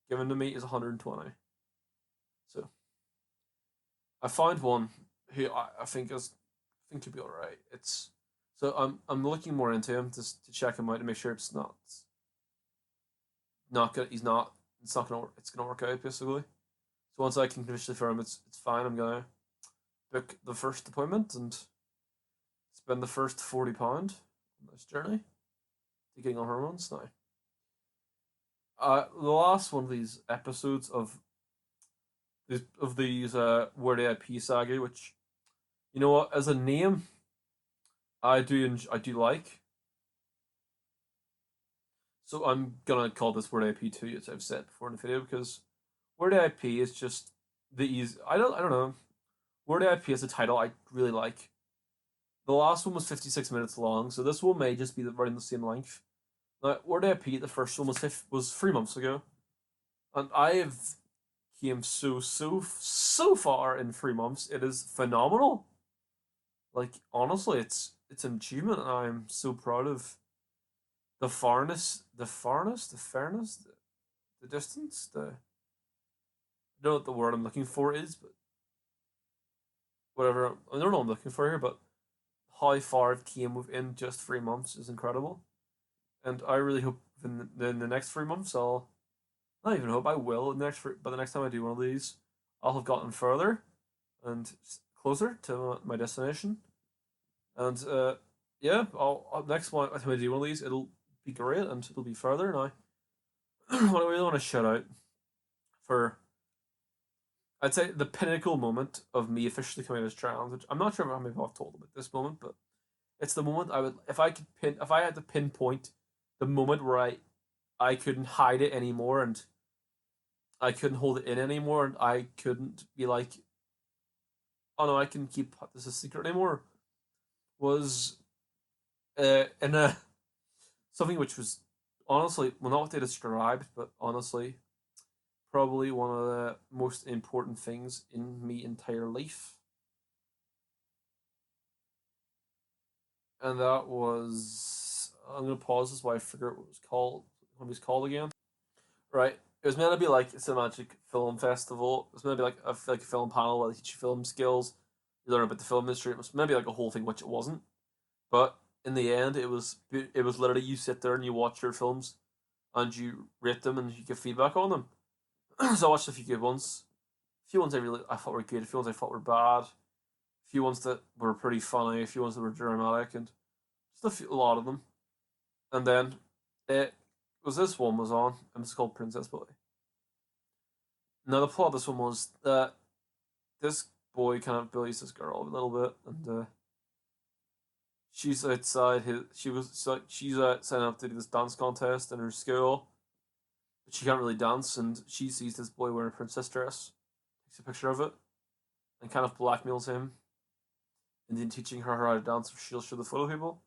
given to me is 120. So I found one who I think could be alright. It's so I'm looking more into him to check him out to make sure not good. It's not gonna it's gonna work out basically. So once I can officially confirm it's fine, I'm gonna book the first appointment and spend the first £40 on this journey to getting on hormones now. The last one of these episodes of these Word AIP saga, which you know what, as a name, I do like. So I'm gonna call this Word AIP 2, as I've said before in the video, because Word AIP is just the easy. I don't know. Word AIP is a title I really like. The last one was 56 minutes long, so this one may just be running the same length. Now, Word AIP, the first one was 3 months ago, and I have came so far in 3 months. It is phenomenal. Like honestly, it's an achievement, and I'm so proud of the fairness, the distance, the I don't know what the word I'm looking for is, but whatever I don't know what I'm looking for here, but how far it came within just 3 months is incredible, and I really hope in the next 3 months I'll not even hope I will by the next time I do one of these I'll have gotten further and closer to my destination, and yeah, next time I do one of these it'll be great and it'll be further now. What I really want to shout out for I'd say the pinnacle moment of me officially coming out as trans, which I'm not sure how many people I've told about this moment, but it's the moment I would if I had to pinpoint the moment where I couldn't hide it anymore and I couldn't hold it in anymore and I couldn't be like, oh no, I can keep this a secret anymore was in a something which was honestly well not what they described, but honestly probably one of the most important things in me entire life. And that was I'm gonna pause this while I figure out what it was called again. Right. It was meant to be like it's a magic film festival. It was meant to be like a film panel where they teach you film skills. You learn about the film industry. It was meant to be like a whole thing, which it wasn't. But in the end, it was literally you sit there and you watch your films and you rate them and you give feedback on them. So I watched a few good ones. A few ones I thought were good. A few ones I thought were bad. A few ones that were pretty funny. A few ones that were dramatic, and just a lot of them. And then it was this one was on, and it's called Princess Boy. Now the plot of this one was that this boy kind of bullies this girl a little bit, and she's outside his. She's signing up to do this dance contest in her school, but she can't really dance, and she sees this boy wearing a princess dress, takes a picture of it, and kind of blackmails him, and then teaching her how to dance. She'll show the photo people.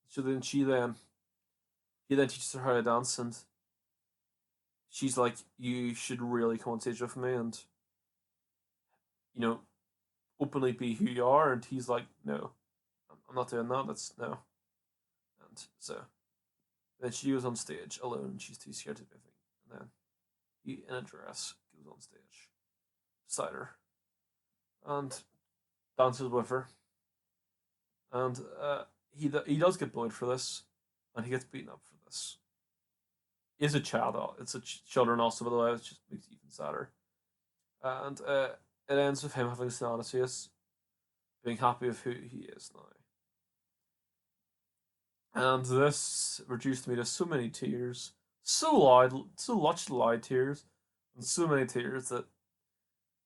So then he then teaches her how to dance, and she's like, "You should really come on stage with me, and you know, openly be who you are." And he's like, "No, I'm not doing that. That's no." And so then she goes on stage alone, and she's too scared to do anything. And then he, in a dress, goes on stage beside her and dances with her. And he does get bullied for this, and he gets beaten up for this. He is a child. It's a children also, by the way, which just makes it even sadder. And it ends with him having an Odysseus, being happy with who he is now. And this reduced me to so many tears, so much loud tears, and so many tears that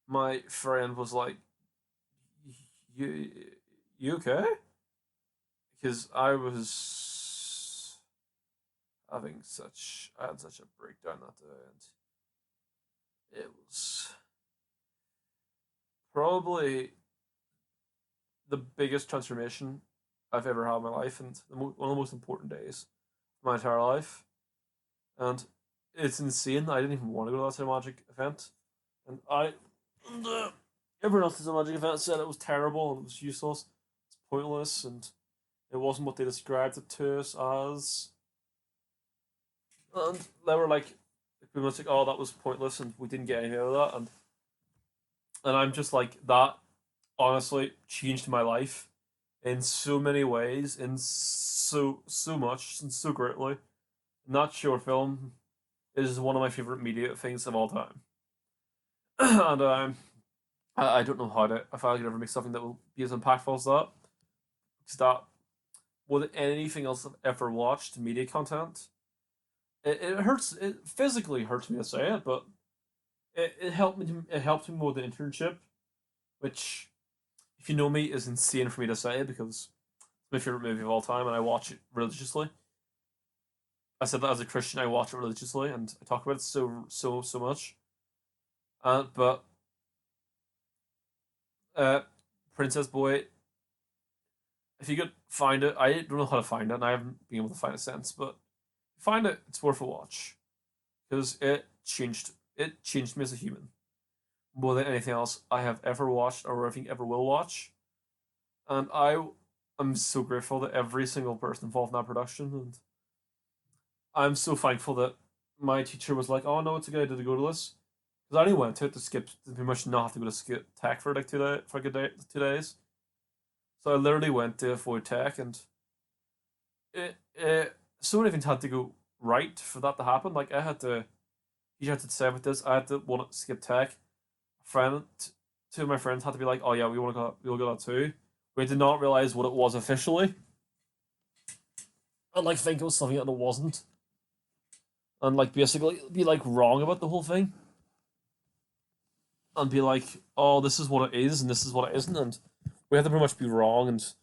my friend was like, "You, you okay?" Because I had such a breakdown that day, and it was probably the biggest transformation I've ever had in my life, and one of the most important days of my entire life. And it's insane. I didn't even want to go to that cinemagic event, and everyone else at the magic event said it was terrible and it was useless, it's pointless, and it wasn't what they described it to us as. And they were like, we were like, oh, that was pointless, and we didn't get anything out of that. And I'm just like that. Honestly, changed my life in so many ways, in so much, and so greatly. And that short film is one of my favorite media things of all time. And I don't know how to if I could ever make something that will be as impactful as that. Because that more than anything else I've ever watched media content, it hurts. It physically hurts me to say it, but it helped me. It helped me more with the internship, which, if you know me, is insane for me to say because it's my favorite movie of all time, and I watch it religiously. I said that as a Christian, I watch it religiously, and I talk about it so much. But uh, Princess Boy, if you could find it, I don't know how to find it, and I haven't been able to find it since. But find it, it's worth a watch because it changed me as a human more than anything else I have ever watched or I think ever will watch. And I am so grateful that every single person involved in that production, and I'm so thankful that my teacher was like, "Oh no, it's a good idea to go to this," because I only went to it to pretty much not have to go to skip tech for like 2 day for a good day 2 days. So I literally went to avoid tech, and so many things had to go right for that to happen. Like you had to say with this, I had to want to skip tech. A friend, two of my friends had to be like, "Oh yeah, we'll go that too." We did not realize what it was officially, and like think it was something that it wasn't, and like basically be like wrong about the whole thing, and be like, "Oh, this is what it is, and this is what it isn't," and we had to pretty much be wrong and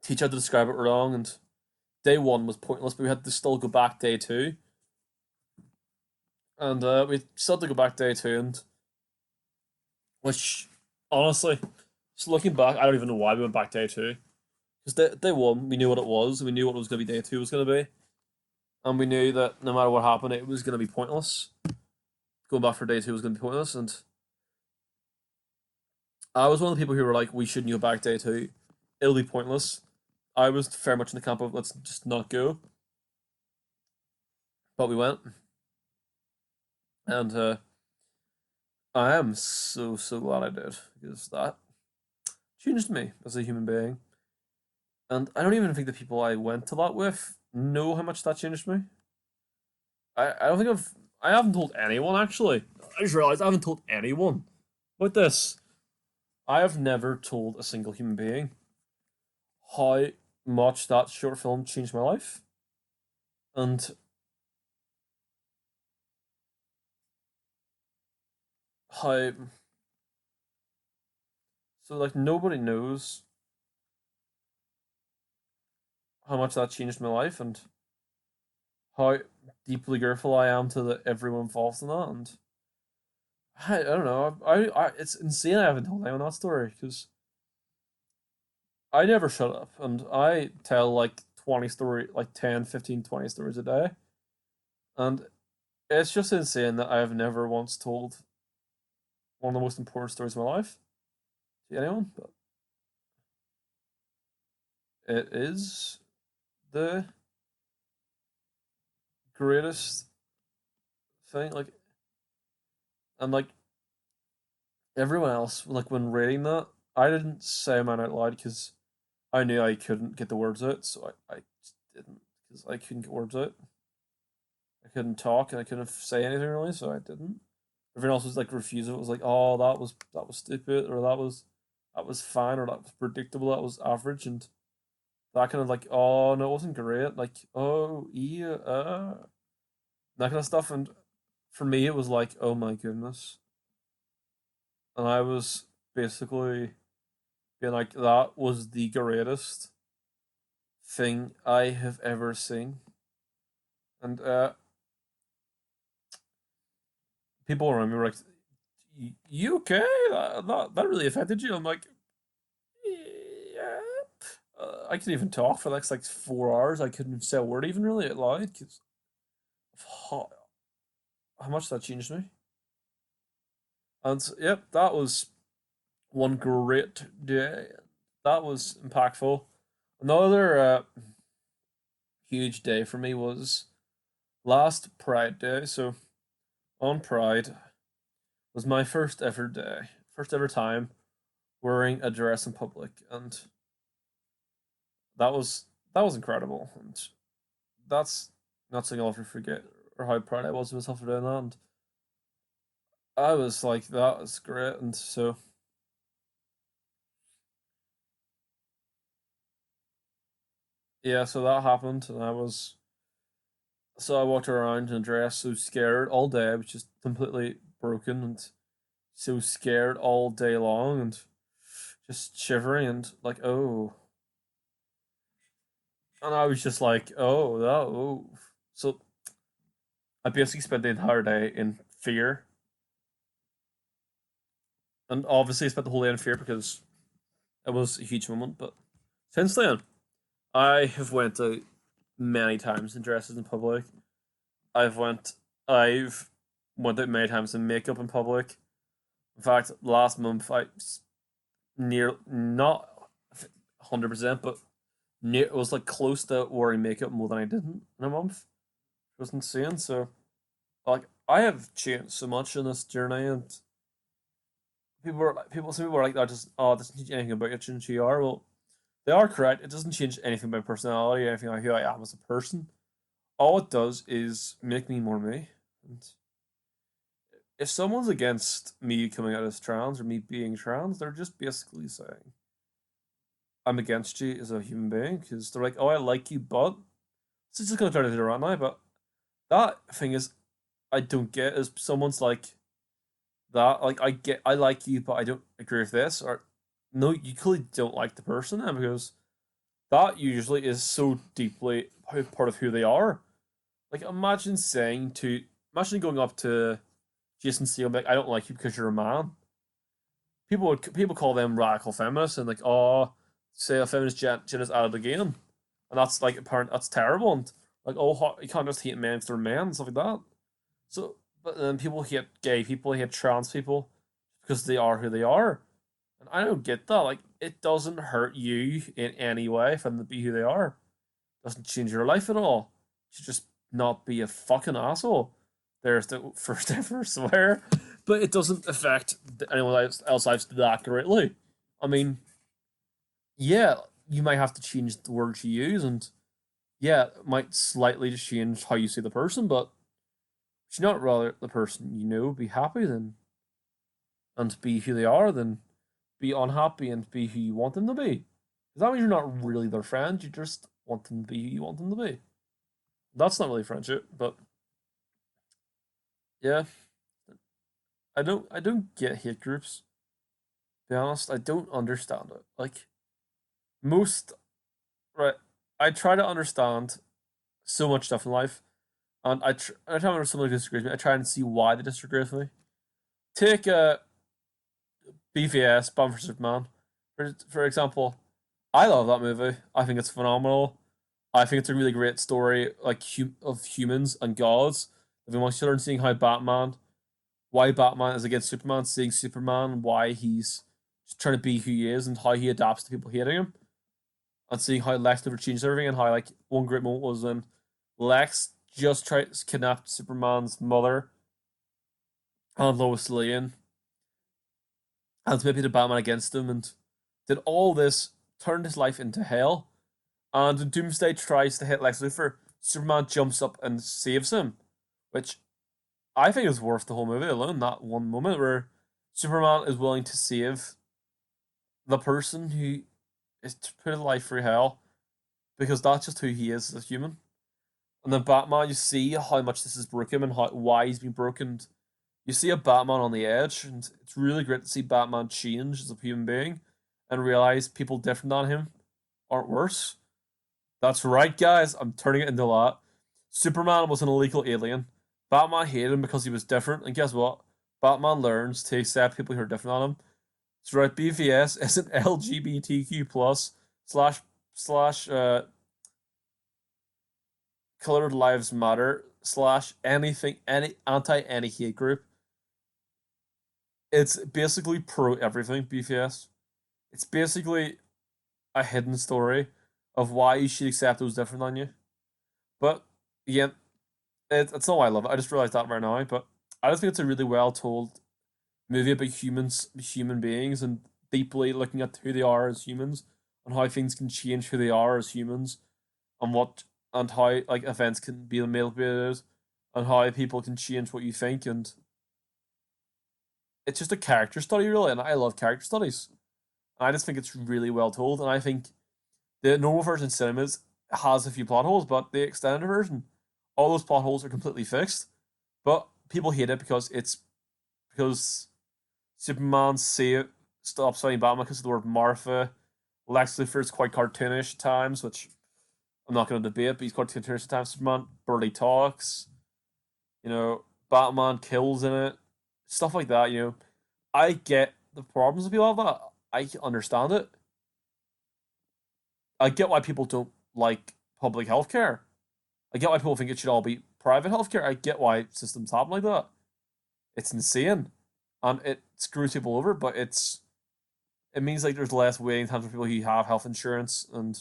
teach how to describe it wrong. And day one was pointless, but we had to still go back day two, and we still had to go back day two, and which honestly, just looking back, I don't even know why we went back day two. Because day one, we knew what it was. We knew what it was going to be. Day two was going to be, and we knew that no matter what happened, it was going to be pointless. Going back for day two was going to be pointless, and I was one of the people who were like, "We shouldn't go back day two. It'll be pointless." I was very much in the camp of let's just not go, but we went, and I am so glad I did because that changed me as a human being, and I don't even think the people I went to that with know how much that changed me. I don't think I haven't told anyone actually. I just realized I haven't told anyone about this. I have never told a single human being how much that short film changed my life. And how so like nobody knows how much that changed my life and how deeply grateful I am to everyone involved in that. And I don't know. It's insane I haven't told anyone that story because I never shut up and I tell like 20 story like 10, 15, 20 stories a day. And it's just insane that I have never once told one of the most important stories of my life to anyone, but it is the greatest thing. Like, and like everyone else, like when reading that, I didn't say mine out loud because I knew I couldn't get the words out, so I just didn't because I couldn't get words out. I couldn't talk and I couldn't say anything really, so I didn't. Everyone else was like refusing. It was like, oh, that was stupid, or that was fine, or that was predictable, that was average, and that kind of like, oh no, it wasn't great. Like, oh yeah, that kind of stuff. And for me, it was like, oh my goodness, and I was basically being like, that was the greatest thing I have ever seen. And people around me were like, You okay? That really affected you?" I'm like, "Yeah." I couldn't even talk for the next like 4 hours. I couldn't say a word even really out loud because of how much that changed me. And yep, that was one great day. That was impactful. Another huge day for me was last Pride Day. So on Pride was my first ever day, first ever time wearing a dress in public, and that was that was incredible. And that's not something I'll ever forget, or how proud I was of myself for doing that. And I was like, that was great. And so yeah, so that happened, and I walked around in a dress, so scared all day. I was just completely broken and so scared all day long, and just shivering and like, oh. And I was just like, oh, that, oh. So I basically spent the entire day in fear, and obviously I spent the whole day in fear because it was a huge moment. But since then, I have went out many times in dresses in public. I've went, I've went out many times in makeup in public. In fact, last month I near not 100%, but near it was like close to wearing makeup more than I didn't in a month. It was insane. So like I have changed so much in this journey, and some people are like that. Just oh, it doesn't change anything about you, change who you are. Well, they are correct. It doesn't change anything about personality, anything like who I am as a person. All it does is make me more me. And if someone's against me coming out as trans or me being trans, they're just basically saying I'm against you as a human being because they're like, oh, I like you, but it's just gonna try to do it right now. But that thing is, I don't get is someone's like that. Like I like you, but I don't agree with this. Or no, you clearly don't like the person then because that usually is so deeply part of who they are. Like imagine going up to Jason Steele like, I don't like you because you're a man. People call them radical feminists and like, oh, say a feminist gen is added again, and that's like apparent that's terrible and like, oh, you can't just hate men if they're men and stuff like that. So, but then people hate gay people, hate trans people because they are who they are, and I don't get that. Like, it doesn't hurt you in any way for them to be who they are. It doesn't change your life at all. You should just not be a fucking asshole. There's the first ever swear, but it doesn't affect anyone else lives that greatly. I mean, yeah, you might have to change the words you use, and yeah, it might slightly just change how you see the person, but should not rather the person be happy then and be who they are than be unhappy and be who you want them to be. Because that means you're not really their friend, you just want them to be who you want them to be. That's not really friendship, but yeah, I don't get hate groups. To be honest, I don't understand it. Like most right, I try to understand so much stuff in life, and I try when someone disagrees with me, I try and see why they disagree with me. Take BVS, Batman for Superman, for example. I love that movie. I think it's phenomenal. I think it's a really great story, like of humans and gods living amongst each other and seeing how why Batman is against Superman, seeing Superman, why he's just trying to be who he is and how he adapts to people hating him, and seeing how Lex never changed everything and how like one great moment was when Lex just tried to kidnap Superman's mother and Lois Lane and maybe the Batman against him and did all this, turned his life into hell. And when Doomsday tries to hit Lex Luthor, Superman jumps up and saves him, which I think is worth the whole movie alone. That one moment where Superman is willing to save the person who is to put his life through hell because that's just who he is as a human. And then Batman, you see how much this has broken him and why he's been broken. You see a Batman on the edge, and it's really great to see Batman change as a human being and realize people different than him aren't worse. That's right, guys. I'm turning it into that. Superman was an illegal alien. Batman hated him because he was different, and guess what? Batman learns to accept people who are different on him. So right, BVS is an LGBTQ plus slash slash colored lives matter slash anything any anti any hate group. It's basically pro everything, BVS. It's basically a hidden story of why you should accept those different than you. But again, it's not why I love it. I just realized that right now. But I just think it's a really well told movie about humans, human beings, and deeply looking at who they are as humans and how things can change who they are as humans, and what and how like events can be manipulated, and how people can change what you think. And it's just a character study, really. And I love character studies. I just think it's really well told, and I think the normal version in cinemas has a few plot holes, but the extended version, all those plot holes are completely fixed. But people hate it because Superman save stops fighting Batman because of the word Martha. Lex Luthor is quite cartoonish at times, which I'm not going to debate, but he's cartoonish at times. Superman barely talks. Batman kills in it. Stuff like that, I get the problems with people have that. I understand it. I get why people don't like public healthcare. I get why people think it should all be private healthcare. I get why systems happen like that. It's insane, and it screws people over. But it means like there's less waiting times for people who have health insurance, and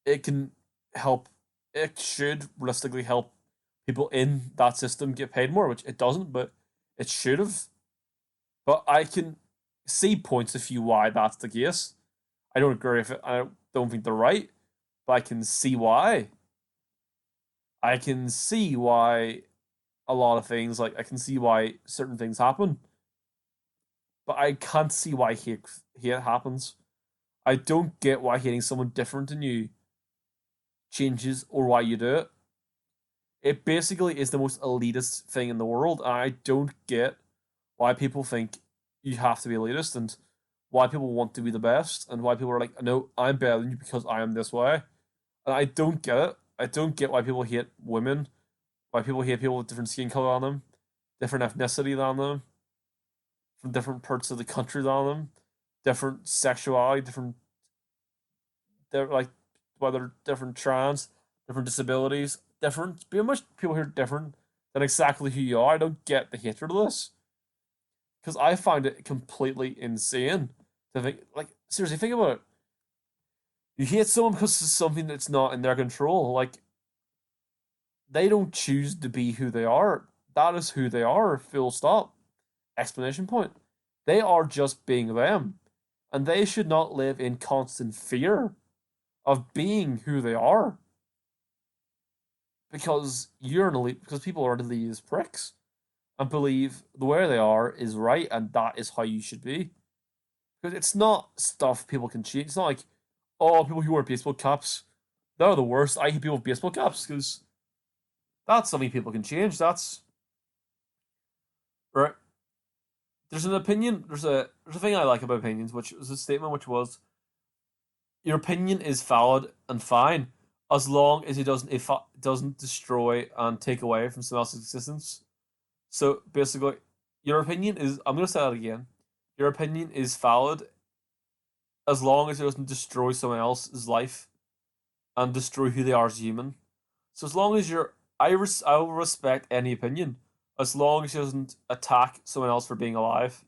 it can help. It should realistically help people in that system get paid more, which it doesn't, but it should have. But I can see points of view why that's the case. I don't agree with it. I don't think they're right, but I can see why. I can see why a lot of things, like I can see why certain things happen, but I can't see why hate happens. I don't get why hating someone different than you changes or why you do it. It basically is the most elitist thing in the world. And I don't get why people think you have to be elitist, and why people want to be the best, and why people are like, no, I'm better than you because I am this way. And I don't get it. I don't get why people hate women, why people hate people with different skin color on them, different ethnicity than them, from different parts of the country than them, different sexuality, they're like whether different trans, different disabilities, different pretty much people who are different than exactly who you are. I don't get the hatred of this because I find it completely insane to think like seriously think about it. You hate someone because it's something that's not in their control. Like they don't choose to be who they are. That is who they are. Full stop. Explanation point. They are just being them, and they should not live in constant fear of being who they are because you're an elite because people are elite as pricks and believe the way they are is right and that is how you should be. Because it's not stuff people can change. It's not like, oh, people who wear baseball caps, they're the worst. I hate people with baseball caps because that's something people can change. That's right. There's an opinion. There's a thing I like about opinions, which was a statement which was your opinion is valid and fine as long as it doesn't destroy and take away from someone else's existence. So basically, your opinion is I'm gonna say that again. Your opinion is valid as long as it doesn't destroy someone else's life and destroy who they are as a human. So as long as I will respect any opinion as long as it doesn't attack someone else for being alive.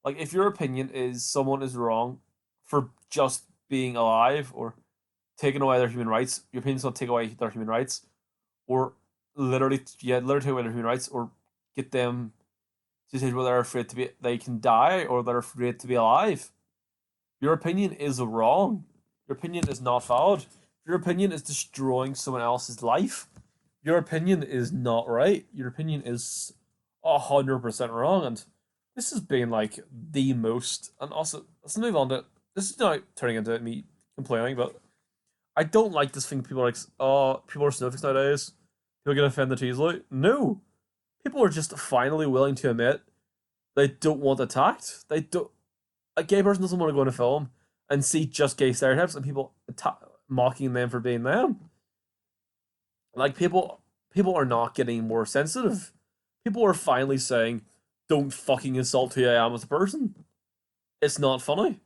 Like if your opinion is someone is wrong for just being alive or taking away their human rights, your opinion's not take away their human rights, or literally take away their human rights, or get them to say whether they're afraid to be they can die or they're afraid to be alive. Your opinion is wrong. Your opinion is not valid. Your opinion is destroying someone else's life. Your opinion is not right. Your opinion is 100% wrong. And this has been like the most. And also, let's move on to this is now turning into me complaining, but I don't like this thing. People are like, oh, people are snowflakes nowadays. People get offended easily. No, people are just finally willing to admit they don't want attacked. They don't. A gay person doesn't want to go in a film and see just gay stereotypes and people mocking them for being them. Like people are not getting more sensitive. People are finally saying, "Don't fucking insult who I am as a person." It's not funny.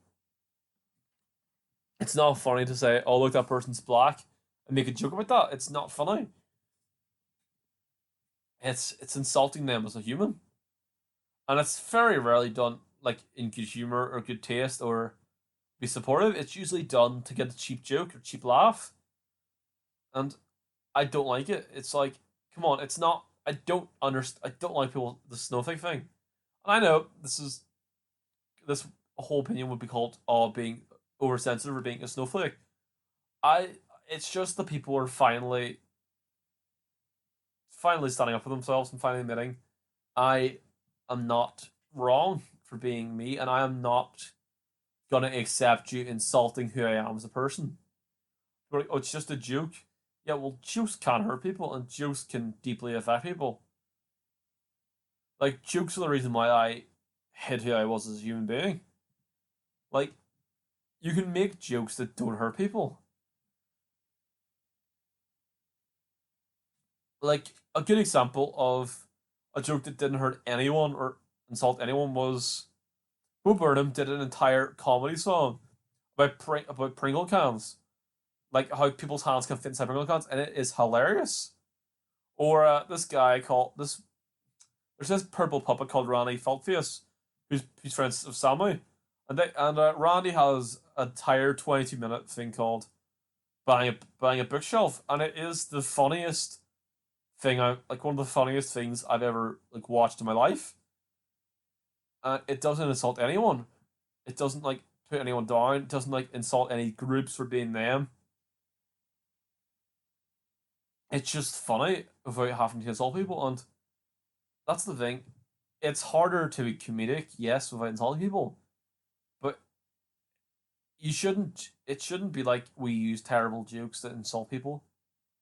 It's not funny to say, "Oh, look, that person's black," and make a joke about that. It's not funny. It's insulting them as a human, and it's very rarely done like in good humor or good taste or be supportive. It's usually done to get a cheap joke or cheap laugh, and I don't like it. It's like, come on, it's not. I don't understand. I don't like people the snowflake thing. And I know this whole opinion would be called being oversensitive or being a snowflake. I it's just the people are finally standing up for themselves and finally admitting I am not wrong for being me, and I am not gonna accept you insulting who I am as a person. Like, oh, it's just a joke. Yeah, well, jokes can hurt people, and jokes can deeply affect people. Like, jokes are the reason why I hid who I was as a human being. Like, you can make jokes that don't hurt people. Like, a good example of a joke that didn't hurt anyone or insult anyone was Bo Burnham did an entire comedy song about Pringle cans, like how people's hands can fit inside Pringle cans, and it is hilarious. Or this guy called this. There's this purple puppet called Randy Feltface, who's friends of Sammy, and Randy has a entire 22-minute thing called buying a bookshelf, and it is the funniest thing I like one of the funniest things I've ever like watched in my life. It doesn't insult anyone. It doesn't like put anyone down. It doesn't like insult any groups for being them. It's just funny without having to insult people, and that's the thing. It's harder to be comedic, yes, without insulting people, but you shouldn't. It shouldn't be like we use terrible jokes that insult people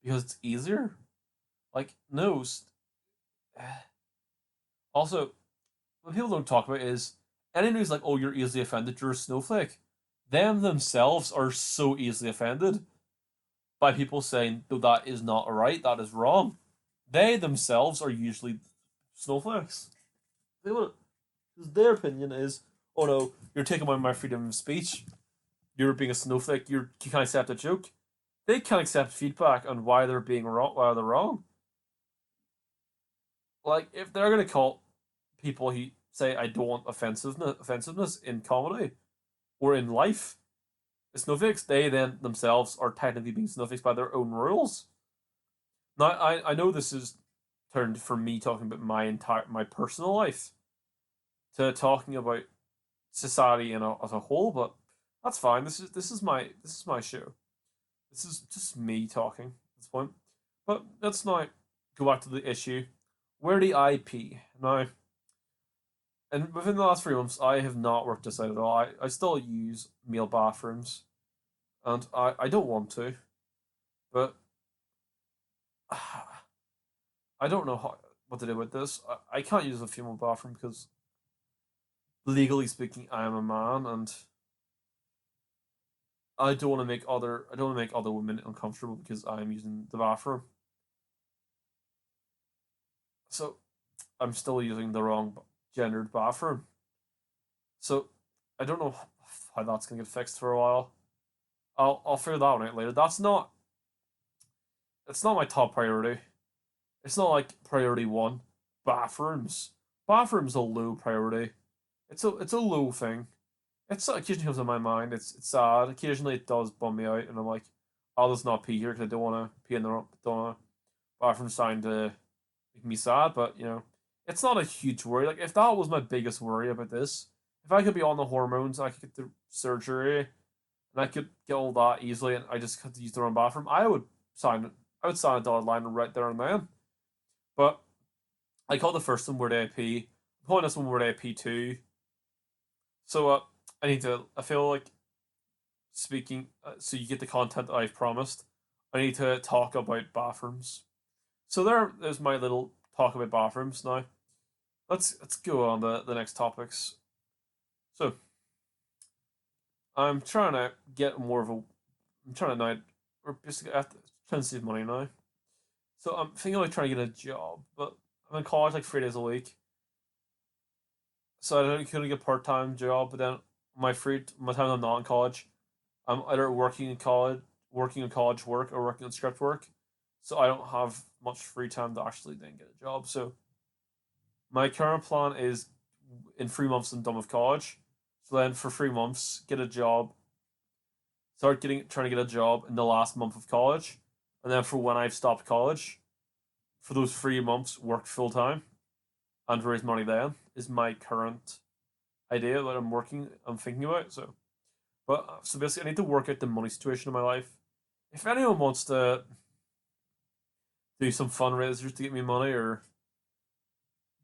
because it's easier. Like no. Also, what people don't talk about is anyone who's like, "Oh, you're easily offended. You're a snowflake." Them themselves are so easily offended by people saying, "No, that is not right. That is wrong." They themselves are usually snowflakes. They would, because their opinion is, "Oh no, you're taking away my freedom of speech. You're being a snowflake. You can't accept a joke." They can't accept feedback on why they're being wrong, why they're wrong. Like if they're gonna call people who say I don't want offensiveness in comedy or in life snowflakes, they then themselves are technically being snowflakes by their own rules. Now I know this is turned from me talking about my personal life to talking about society as a whole, but that's fine. This is my show. This is just me talking at this point. But let's now go back to the issue. Where the IP now? And within the last 3 months, I have not worked this out at all. I still use male bathrooms, and I don't want to, but I don't know what to do with this. I can't use a female bathroom because legally speaking, I am a man, and I don't want to make other women uncomfortable because I am using the bathroom. So I'm still using the wrong gendered bathroom. So I don't know how that's gonna get fixed for a while. I'll figure that one out later. It's not my top priority. It's not like priority one. Bathrooms. Bathrooms a low priority. It's a low thing. It's occasionally comes to my mind. It's sad. Occasionally it does bum me out, and I'm like, I'll just not pee here because I don't want to pee in the don't want bathroom sign to make me sad. But it's not a huge worry. Like if that was my biggest worry about this, if I could be on the hormones, I could get the surgery, and I could get all that easily, and I just had to use the wrong bathroom, sign. I would sign a dotted line right there and then. But I call the first one word AP. I'm calling this one word AP2. So I need to. I feel like speaking. So you get the content that I've promised. I need to talk about bathrooms. So there's my little talk about bathrooms now. Let's go on the next topics. So I'm trying to get more of a. I'm trying to now. We're basically trying to save money now. So I'm thinking like trying to get a job, but I'm in college like 3 days a week, so I don't couldn't get a part time job. But then my time I'm not in college, I'm either working in college work, or working on script work. So I don't have much free time to actually then get a job. So my current plan is in 3 months I'm done with college. So then for 3 months, get a job, start getting trying to get a job in the last month of college, and then for when I've stopped college, for those 3 months, work full time and raise money. Then is my current idea that I'm thinking about. So basically, I need to work out the money situation in my life. If anyone wants to do some fundraisers to get me money or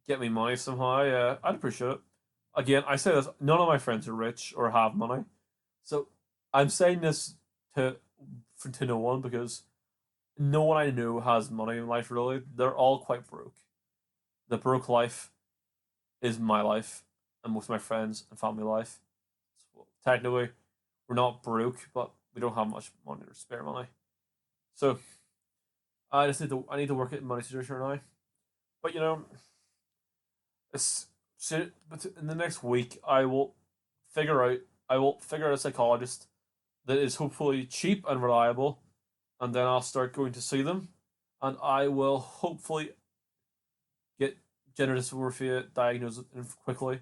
get me money somehow, I'd appreciate it. Again, I say this: none of my friends are rich or have money, so I'm saying this to to no one, because no one I know has money in life. Really, they're all quite broke. The broke life is my life and most of my friends and family life. So technically, we're not broke, but we don't have much money or spare money. So I need to work at money situation now. But it's but in the next week figure out I will figure out a psychologist that is hopefully cheap and reliable, and then I'll start going to see them, and I will hopefully get gender dysmorphia diagnosed quickly.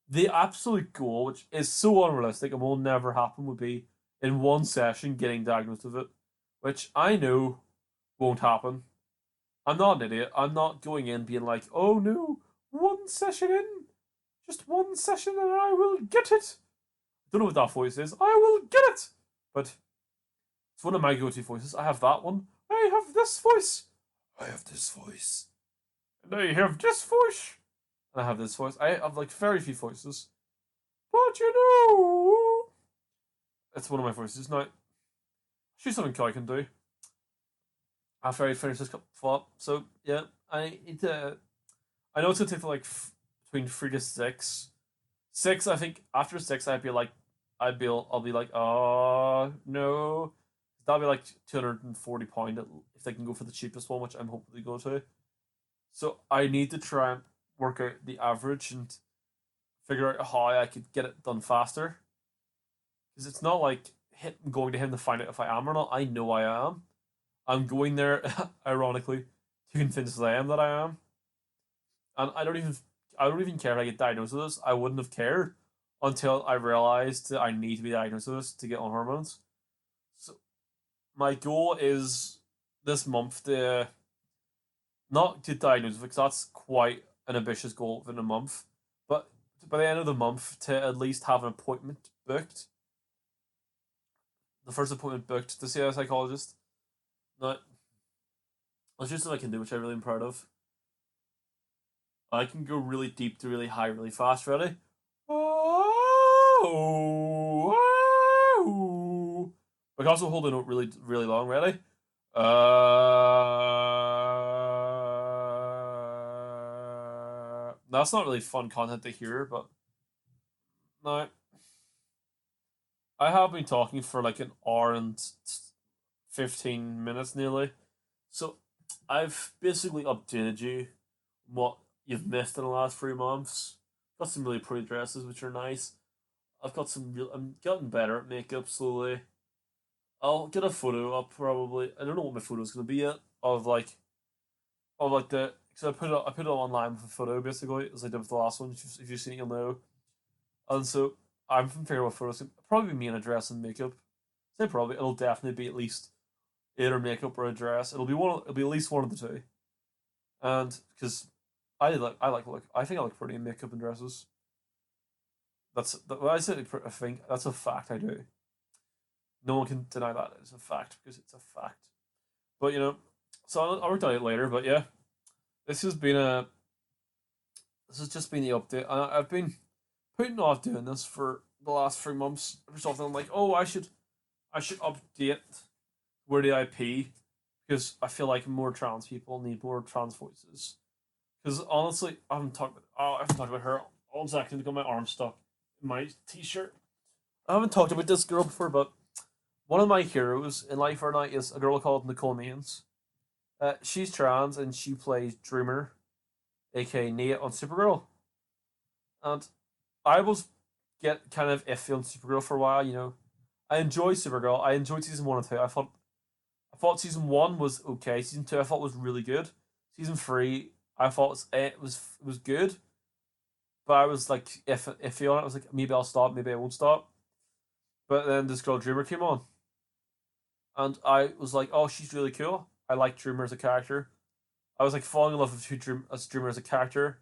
The absolute goal, which is so unrealistic and will never happen, would be in one session getting diagnosed with it, which I know won't happen. I'm not an idiot. I'm not going in being like, oh no, one session in, just one session and I will get it. I don't know what that voice is. I will get it. But it's one of my go-to voices. I have that one. I have this voice. I have this voice. And I have this voice. And I have this voice. I have like very few voices. But it's one of my voices. Now, she's something I can do after I finish this thought. So yeah, I need to. I know it's gonna take like between 3 to 6. 6, I think. After 6, I'll be like, oh no, that'll be like £240 if they can go for the cheapest one, which I'm hoping they go to. So I need to try and work out the average and figure out how I could get it done faster. Because it's not like going to him to find out if I am or not. I know I am. I'm going there, ironically, to convince them that I am. And I don't even care if I get diagnosed with this. I wouldn't have cared until I realized that I need to be diagnosed with this to get on hormones. So my goal is this month to not get diagnosed, because that's quite an ambitious goal within a month. But by the end of the month, to at least have an appointment booked, the first appointment booked to see a psychologist. Now, that's just what I can do, which I really am proud of. I can go really deep to really high really fast. Ready? Oh, oh. I can also hold a note really really long. Ready? That's not really fun content to hear, but no. I have been talking for like an hour and 15 minutes nearly. So I've basically updated you what you've missed in the last 3 months. Got some really pretty dresses, which are nice. I'm getting better at makeup slowly. I'll get a photo up probably. I don't know what my photo's gonna be yet. Of like the, because I put it online with a photo basically, as I did with the last one. If you've seen it, you'll know. And so I'm from figuring out what photos. Probably me in a dress and makeup. Say probably it'll definitely be at least either makeup or a dress. It'll be at least one of the two. And because I like look. I think I look pretty in makeup and dresses. When I say I think that's a fact. I do. No one can deny that. It's a fact, because it's a fact. But so I'll work on it later. But yeah, this has been a this has just been the update. I've been putting off doing this for the last 3 months. Every so often I'm like, oh, I should update where the IP, because I feel like more trans people need more trans voices. Because honestly, I haven't talked about her. All second to got my arm stuck in my t-shirt. I haven't talked about this girl before, but one of my heroes in life right now is a girl called Nicole Maines. She's trans and she plays Dreamer, aka Nate on Supergirl. And I was get kind of iffy on Supergirl for a while. I enjoyed Supergirl. I enjoyed season 1 and 2. I thought season 1 was okay. Season 2 I thought was really good. Season 3 I thought it was good, but I was like iffy on it. I was like, maybe I'll stop, maybe I won't stop. But then this girl Dreamer came on, and I was like, oh, she's really cool. I like Dreamer as a character. I was like falling in love with Dreamer as a character,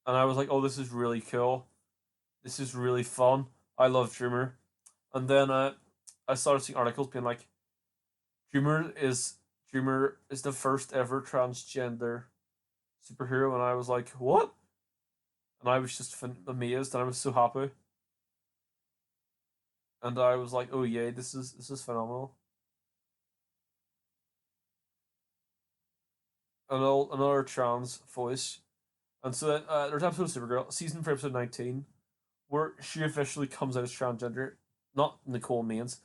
and I was like, oh, this is really cool. This is really fun. I love Dreamer. And then I started seeing articles being like, Dreamer is Dreamer is the first ever transgender superhero, and I was like, what? And I was just amazed, and I was so happy. And I was like, oh yeah, this is phenomenal. Another trans voice. And so there's episode of Supergirl, season for episode 19, where she officially comes out as transgender. Not Nicole Maines,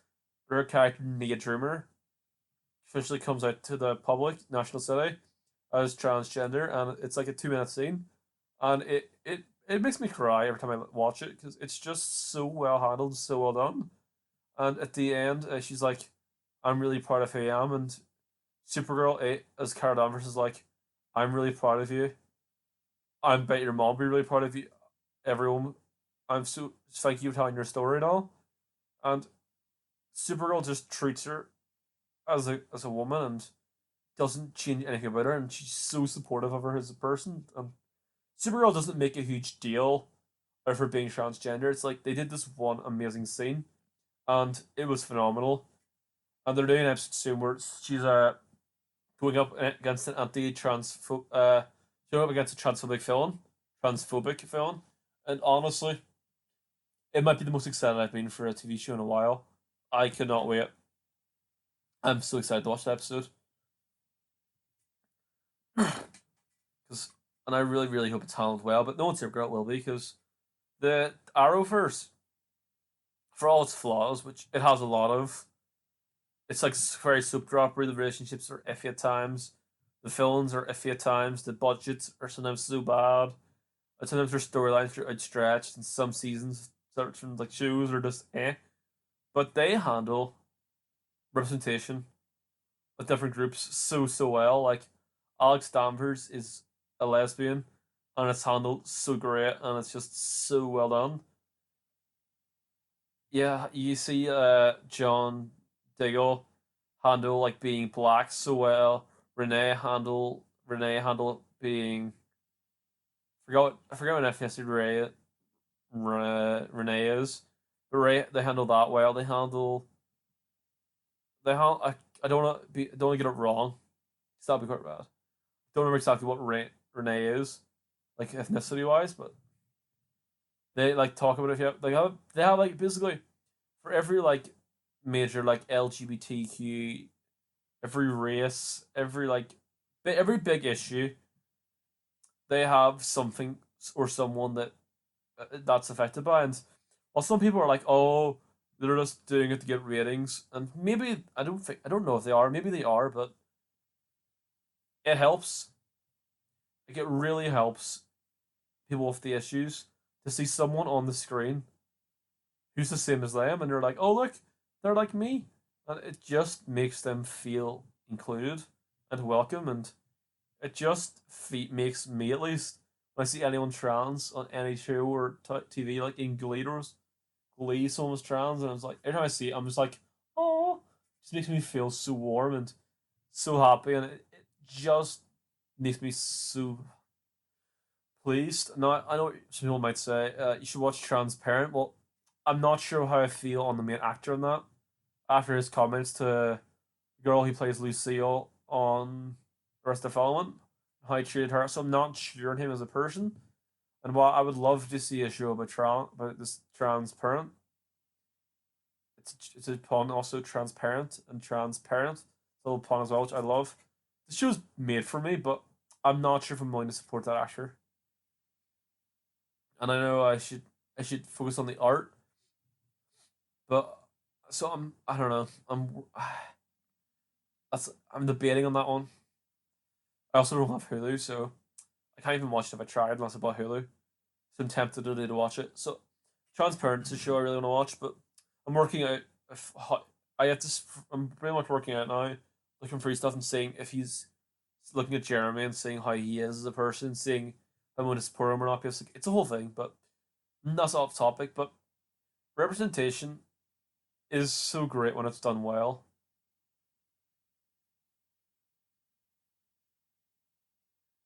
but her character Nia Dreamer officially comes out to the public, National City, as transgender, and it's like a 2 minute scene, and it makes me cry every time I watch it because it's just so well handled, so well done. And at the end, she's like, "I'm really proud of who I am," and Supergirl as Cara Danvers is like, "I'm really proud of you. I bet your mom will be really proud of you. Everyone, I'm so thank you for telling your story and all." And Supergirl just treats her as a woman and doesn't change anything about her, and she's so supportive of her as a person. Supergirl doesn't make a huge deal of her being transgender. It's like they did this one amazing scene, and it was phenomenal. And they're doing an episode soon where she's going up against an going up against a transphobic villain, and honestly, it might be the most excited I've been for a TV show in a while. I cannot wait. I'm so excited to watch the episode. Because and I really, really hope it's handled well. But no one's ever it will be because the Arrowverse, for all its flaws, which it has a lot of, it's like very soap opera. The relationships are iffy at times. The films are iffy at times. The budgets are sometimes so bad. And sometimes their storylines are outstretched, and some seasons, certain like shows are just eh. But they handle representation of different groups so well. Like Alex Danvers is a lesbian, and it's handled so great, and it's just so well done. Yeah, you see, John Diggle handle like being black so well. Renee handle being I forgot what ethnicity Renee is, but they handle that well. I don't want to get it wrong. That'd be quite bad. Don't remember exactly what Renee is, like ethnicity wise, but they like talk about it. If you have, they have like basically for every like major like LGBTQ, every race, every big issue, they have something or someone that's affected by. And while some people are like, oh, they're just doing it to get ratings, and maybe I don't know if they are. Maybe they are, but it helps. Like it really helps people with the issues to see someone on the screen who's the same as them, and they're like, oh look, they're like me, and it just makes them feel included and welcome, and it just makes me at least when I see anyone trans on any show or TV, like in Glee, someone was trans, and I was like, every time I see it, I'm just like, oh, it just makes me feel so warm and so happy, and it just makes me so pleased. Now, I know what some people might say, you should watch Transparent. Well, I'm not sure how I feel on the main actor in that after his comments to the girl who plays Lucille on Arrested Development, how he treated her. So I'm not sure on him as a person. And while I would love to see a show about this transparent, it's a pun also transparent. It's a little pun as well, which I love. The show's made for me, but I'm not sure if I'm willing to support that actor. And I know I should focus on the art, but so I don't know. I'm debating on that one. I also don't have Hulu, so I can't even watch it if I tried unless I bought Hulu. So I'm tempted today to watch it. So Transparent is a show I really want to watch, but I'm working out. If I have to, I'm pretty much working out now, looking for stuff and seeing if he's looking at Jeremy and seeing how he is as a person, seeing if I'm going to support him or not. Because it's a whole thing, but that's off topic. But representation is so great when it's done well.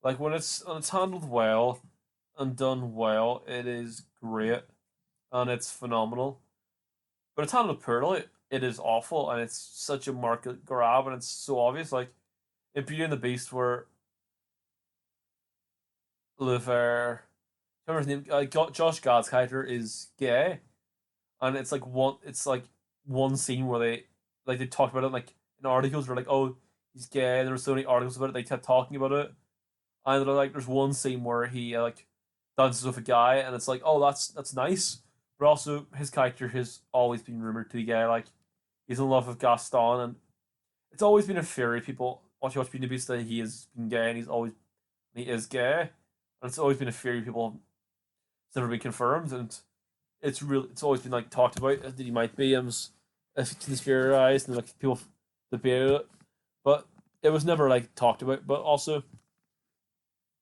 Like when it's handled well and done well, it is great and it's phenomenal. But it's handled poorly, it is awful and it's such a market grab and it's so obvious. Like in Beauty and the Beast, where Lucifer, remember his name, Josh Gad's character is gay, and it's like one scene where they talked about it like in articles where like, oh, he's gay, and there were so many articles about it, they kept talking about it. And they're like, there's one scene where he like dances with a guy, and it's like, oh, that's nice. But also, his character has always been rumored to be gay. Like, he's in love with Gaston, and it's always been a theory. People watch Beauty and the Beast that he has been gay, and he is gay, and it's always been a theory. People it's never been confirmed, and it's always been like talked about that he might be. If it's theorized and like people debated it, but it was never like talked about. But also,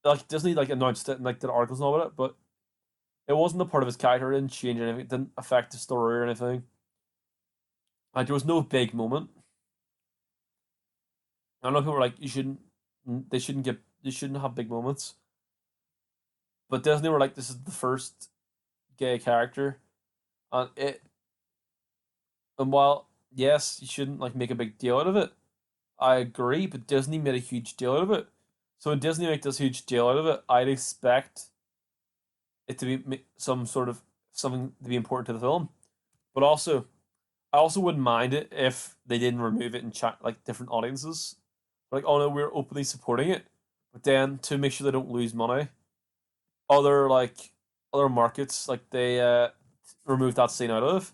like Disney like announced it and like did articles and all about it, but it wasn't a part of his character. It didn't change anything. It didn't affect the story or anything. Like there was no big moment. I know people were like, you shouldn't, they shouldn't have big moments. But Disney were like, this is the first gay character, and while yes, you shouldn't like make a big deal out of it. I agree, but Disney made a huge deal out of it. So when Disney make this huge deal out of it, I'd expect it to be some sort of something to be important to the film. But also, I also wouldn't mind it if they didn't remove it in chat like different audiences. Like, oh no, we're openly supporting it, but then to make sure they don't lose money, other like other markets like they remove that scene out of,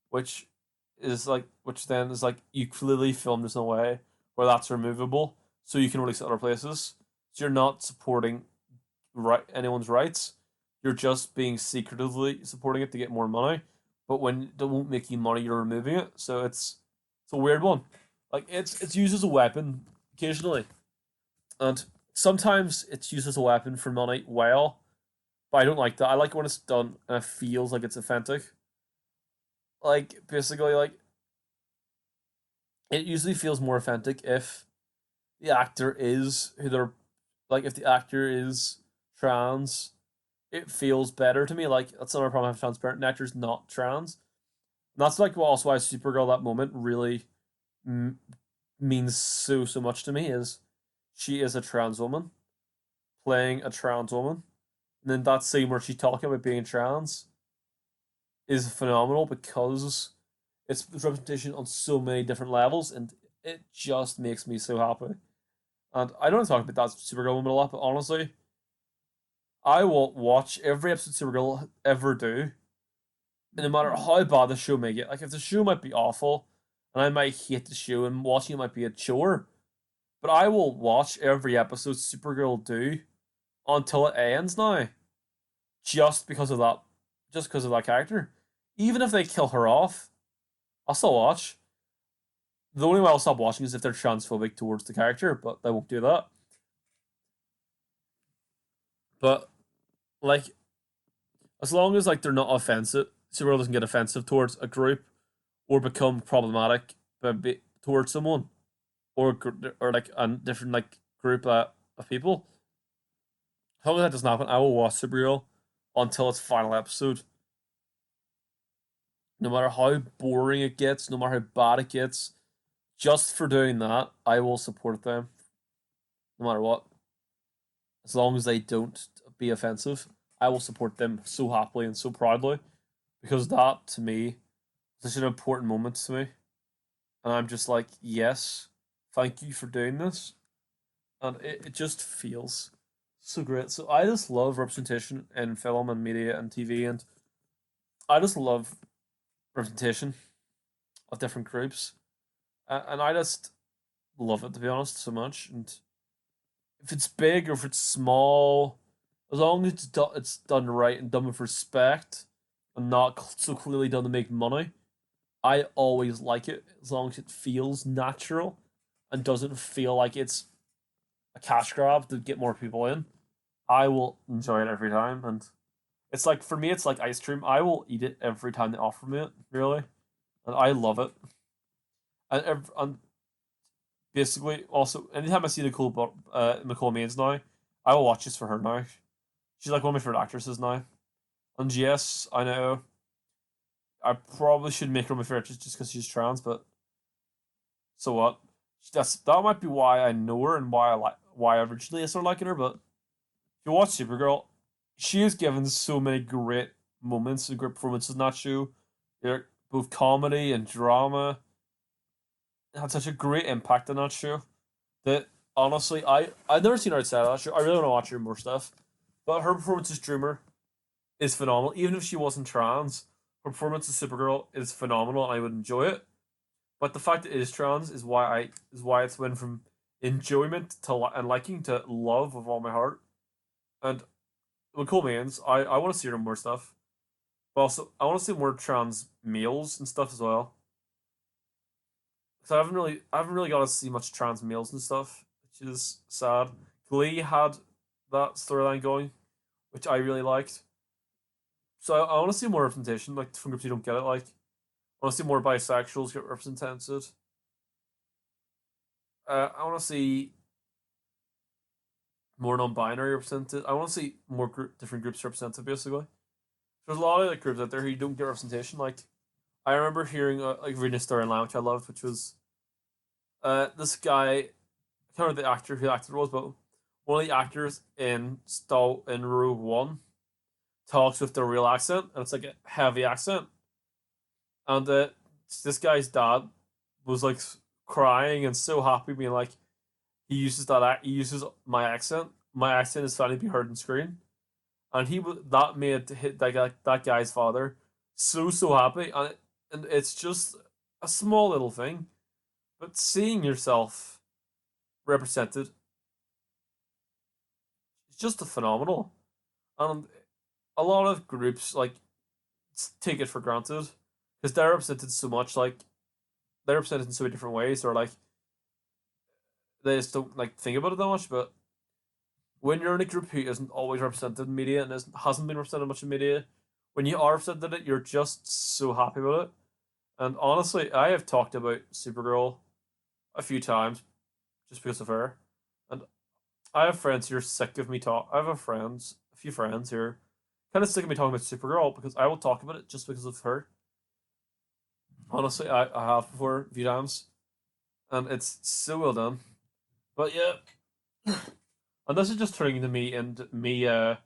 which which then is like you clearly filmed this in a way where that's removable, so you can release it other places. So you're not supporting anyone's rights. You're just being secretively supporting it to get more money. But when it won't make you money, you're removing it. So it's a weird one. Like it's used as a weapon occasionally, and sometimes it's used as a weapon for money. Well, but I don't like that. I like it when it's done and it feels like it's authentic. Like basically, like it usually feels more authentic if the actor is who they're like. If the actor is trans, it feels better to me. Like that's another problem I have with transparent. An actor's not trans. And that's like also why Supergirl that moment really m- means so much to me is she is a trans woman playing a trans woman, and then that scene where she's talking about being trans is phenomenal because it's representation on so many different levels, and it just makes me so happy. And I don't talk about that Supergirl moment a lot, but honestly, I will watch every episode Supergirl ever do, and no matter how bad the show may get. Like if the show might be awful, and I might hate the show, and watching it might be a chore, but I will watch every episode Supergirl do until it ends now, just because of that, just because of that character. Even if they kill her off, I'll still watch. The only way I'll stop watching is if they're transphobic towards the character, but they won't do that. But like, as long as like they're not offensive, Supergirl doesn't get offensive towards a group or become problematic towards someone or like a different like group of people. As long as that doesn't happen, I will watch Supergirl until its final episode. No matter how boring it gets, no matter how bad it gets, just for doing that, I will support them no matter what. As long as they don't be offensive, I will support them so happily and so proudly because that to me is such an important moment to me. And I'm just like, yes, thank you for doing this. And it just feels so great. So I just love representation in film and media and TV, and I just love representation of different groups. And I just love it, to be honest, so much. And if it's big or if it's small, as long as it's done right and done with respect and not so clearly done to make money, I always like it as long as it feels natural and doesn't feel like it's a cash grab to get more people in. I will enjoy it every time, and it's like for me, it's like ice cream. I will eat it every time they offer me it, really, and I love it. And basically, also, anytime I see Nicole Maines now, I will watch this for her now. She's like one of my favorite actresses now. And yes, I know I probably should make her my favorite just because she's trans, but so what? That might be why I know her and why I originally started liking her. But if you watch Supergirl, she has given so many great moments and great performances in that show. They're both comedy and drama. It had such a great impact on that show that honestly, I've never seen her outside of that show. I really want to watch her more stuff. But her performance as Dreamer is phenomenal. Even if she wasn't trans, her performance as Supergirl is phenomenal, and I would enjoy it. But the fact that it is trans is why it's went from enjoyment to and liking to love with all my heart. And with Cool Mains, I want to see her in more stuff. But also, I want to see more trans males and stuff as well. Because I haven't really got to see much trans males and stuff, which is sad. Glee had that storyline going, which I really liked. So I want to see more representation, like from groups who don't get it. Like I want to see more bisexuals get represented. I want to see more non-binary represented. I want to see more different groups represented. Basically, there's a lot of like groups out there who don't get representation. Like I remember hearing like reading a story online which I loved, which was this guy. I can't remember the actor who the actor was, but one of the actors in Rogue One talks with their real accent, and it's like a heavy accent. And this guy's dad was like crying and so happy, being like, he uses my accent. My accent is finally be heard on screen, and that made hit that guy's father so happy, and it's just a small little thing, but seeing yourself represented is just a phenomenal. And a lot of groups like take it for granted because they're represented so much, like they're represented in so many different ways, or like they just don't like think about it that much. But when you're in a group who isn't always represented in media and hasn't been represented much in media, when you are represented it, you're just so happy with it. And honestly, I have talked about Supergirl a few times just because of her. And I have friends who are sick of me talk. I have a few friends who are kind of sick of me talking about Supergirl because I will talk about it just because of her. Honestly, I have before a few times, and it's so well done. But yeah, and this is just turning into me and me uh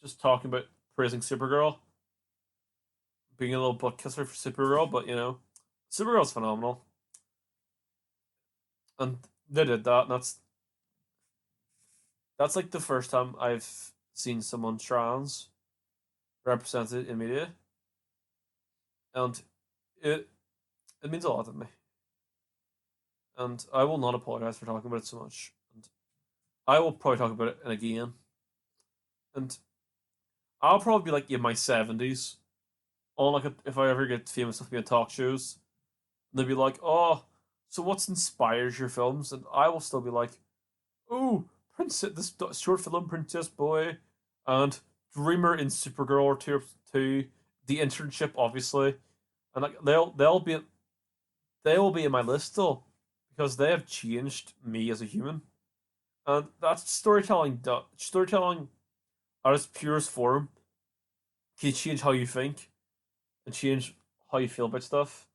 just talking about praising Supergirl, being a little butt kisser for Supergirl, but Supergirl's phenomenal, and they did that, and that's like the first time I've seen someone trans represented in media, and it it means a lot to me, and I will not apologize for talking about it so much, and I will probably talk about it again, and I'll probably be like in my 70s on like if I ever get famous enough to be on talk shows, and they'll be like, "Oh, so what's inspires your films?" And I will still be like, "Oh, Princess, this short film, Princess Boy, and Dreamer in Supergirl or two, The Internship, obviously, and like they will be in my list still because they have changed me as a human, and that's storytelling. Storytelling at its purest form can change how you think and change how you feel about stuff.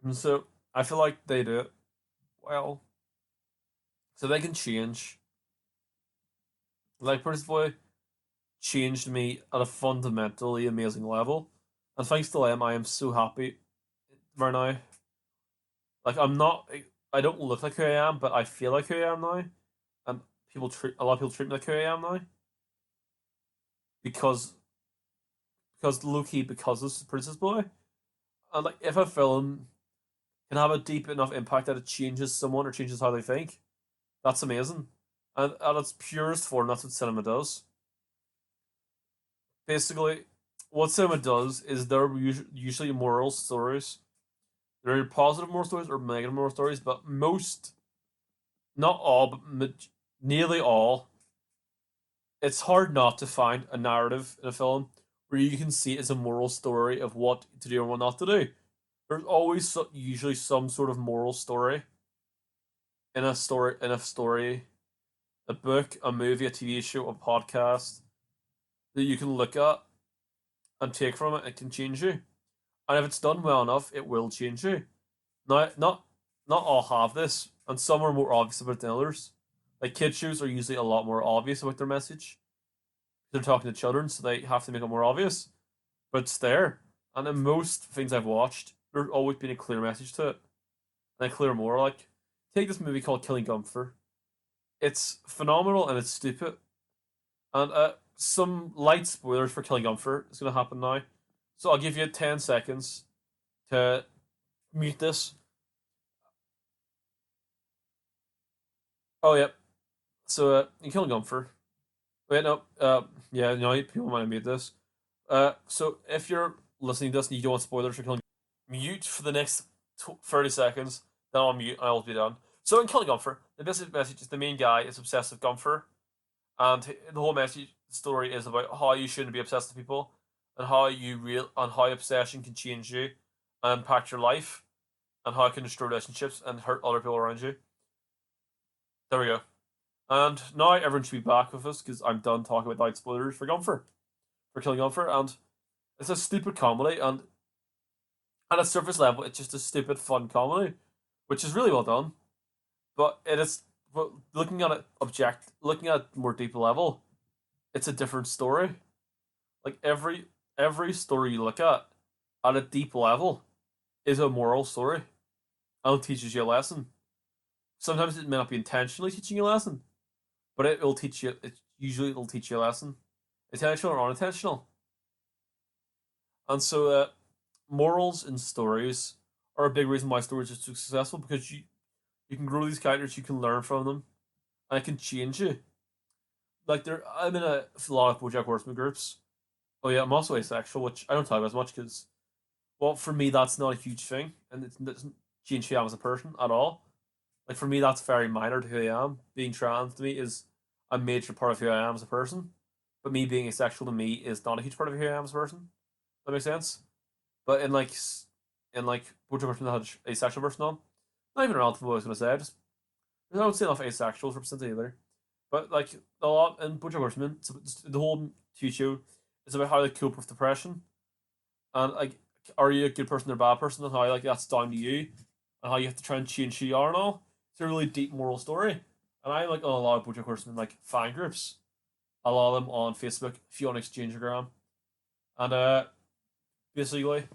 And so I feel like they do it well. So they can change. Like Prince Boy changed me at a fundamentally amazing level. And thanks to them, I am so happy right now. Like I'm not, I don't look like who I am, but I feel like who I am now. And a lot of people treat me like who I am now because because Loki because of Princess Boy. And like if a film can have a deep enough impact that it changes someone or changes how they think, that's amazing. And at its purest form, that's what cinema does. Basically, what cinema does is they're usually moral stories. They're positive moral stories or negative moral stories, but most, not all, but nearly all, it's hard not to find a narrative in a film where you can see it as a moral story of what to do and what not to do. There's always usually some sort of moral story in a story, a book, a movie, a TV show, a podcast that you can look at and take from it. It can change you, and if it's done well enough, it will change you. Now, not all have this, and some are more obvious about it than others. Like kids shows are usually a lot more obvious about their message. They're talking to children, so they have to make it more obvious. But it's there, and in most things I've watched, there's always been a clear message to it, and a clear moral. Like, take this movie called Killing Gunther. It's phenomenal and it's stupid. And some light spoilers for Killing Gunther is going to happen now. So I'll give you 10 seconds to mute this. Oh, yeah. So, in Killing Gunther. Wait, no. Yeah, no, people might have mute this. So if you're listening to this and you don't want spoilers for Killing, mute for the next 30 seconds. Then I'll mute and I'll be done. So in Killing Gunther, the basic message is the main guy is obsessed with Gunther, and the whole message story is about how you shouldn't be obsessed with people, and how obsession can change you and impact your life, and how it can destroy relationships and hurt other people around you. There we go. And now everyone should be back with us because I'm done talking about light spoilers for Gunther, for Killing Gunther, and it's a stupid comedy, and at a surface level, it's just a stupid fun comedy, which is really well done. But it is, but looking at it more deep level, it's a different story. Like every story you look at a deep level, is a moral story and teaches you a lesson. Sometimes it may not be intentionally teaching you a lesson, but it will teach you. It'll teach you a lesson, intentional or unintentional. And so, morals in stories are a big reason why stories are so successful because you can grow these characters, you can learn from them, and it can change you. Like I'm in a lot of BoJack Horseman groups. Oh yeah, I'm also asexual, which I don't talk about as much because, well, for me that's not a huge thing, and it doesn't change who I am as a person at all. Like for me, that's very minor to who I am. Being trans to me is a major part of who I am as a person, but me being asexual to me is not a huge part of who I am as a person. That makes sense. But in like BoJack Horseman had a asexual person on. Not even relative what I was gonna say. I don't see enough asexuals represented either. But like a lot in BoJack Horseman, the whole TV show is about how they cope with depression and like are you a good person or a bad person and how like that's down to you and how you have to try and change who you are and all. It's a really deep moral story. And I like on a lot of BoJack Horseman like fan groups. A lot of them on Facebook, a few on Exchangegram. And basically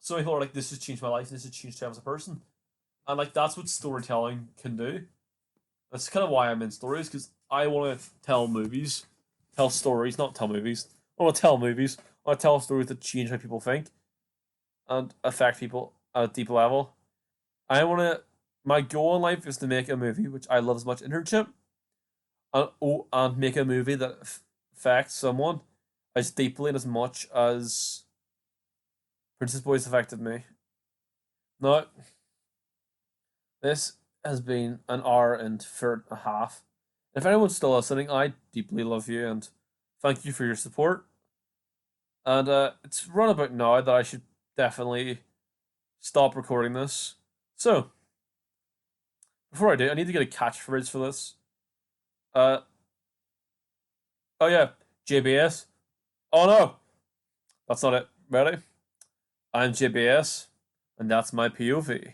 so many people are like this has changed my life, this has changed me as a person. And like that's what storytelling can do. That's kind of why I'm in stories because I want to tell movies, tell stories, not tell movies. I want to tell movies. I want to tell stories that change how people think and affect people at a deep level. I want to. My goal in life is to make a movie which I love as much internship, and make a movie that affects someone as deeply and as much as Princess Boys affected me. Now, this has been an hour and 4.5. If anyone's still listening, I deeply love you and thank you for your support. And it's run about now that I should definitely stop recording this. So, before I do, I need to get a catchphrase for this. Uh, oh yeah, JBS. Oh no, that's not it. Ready? I'm JBS, and that's my POV.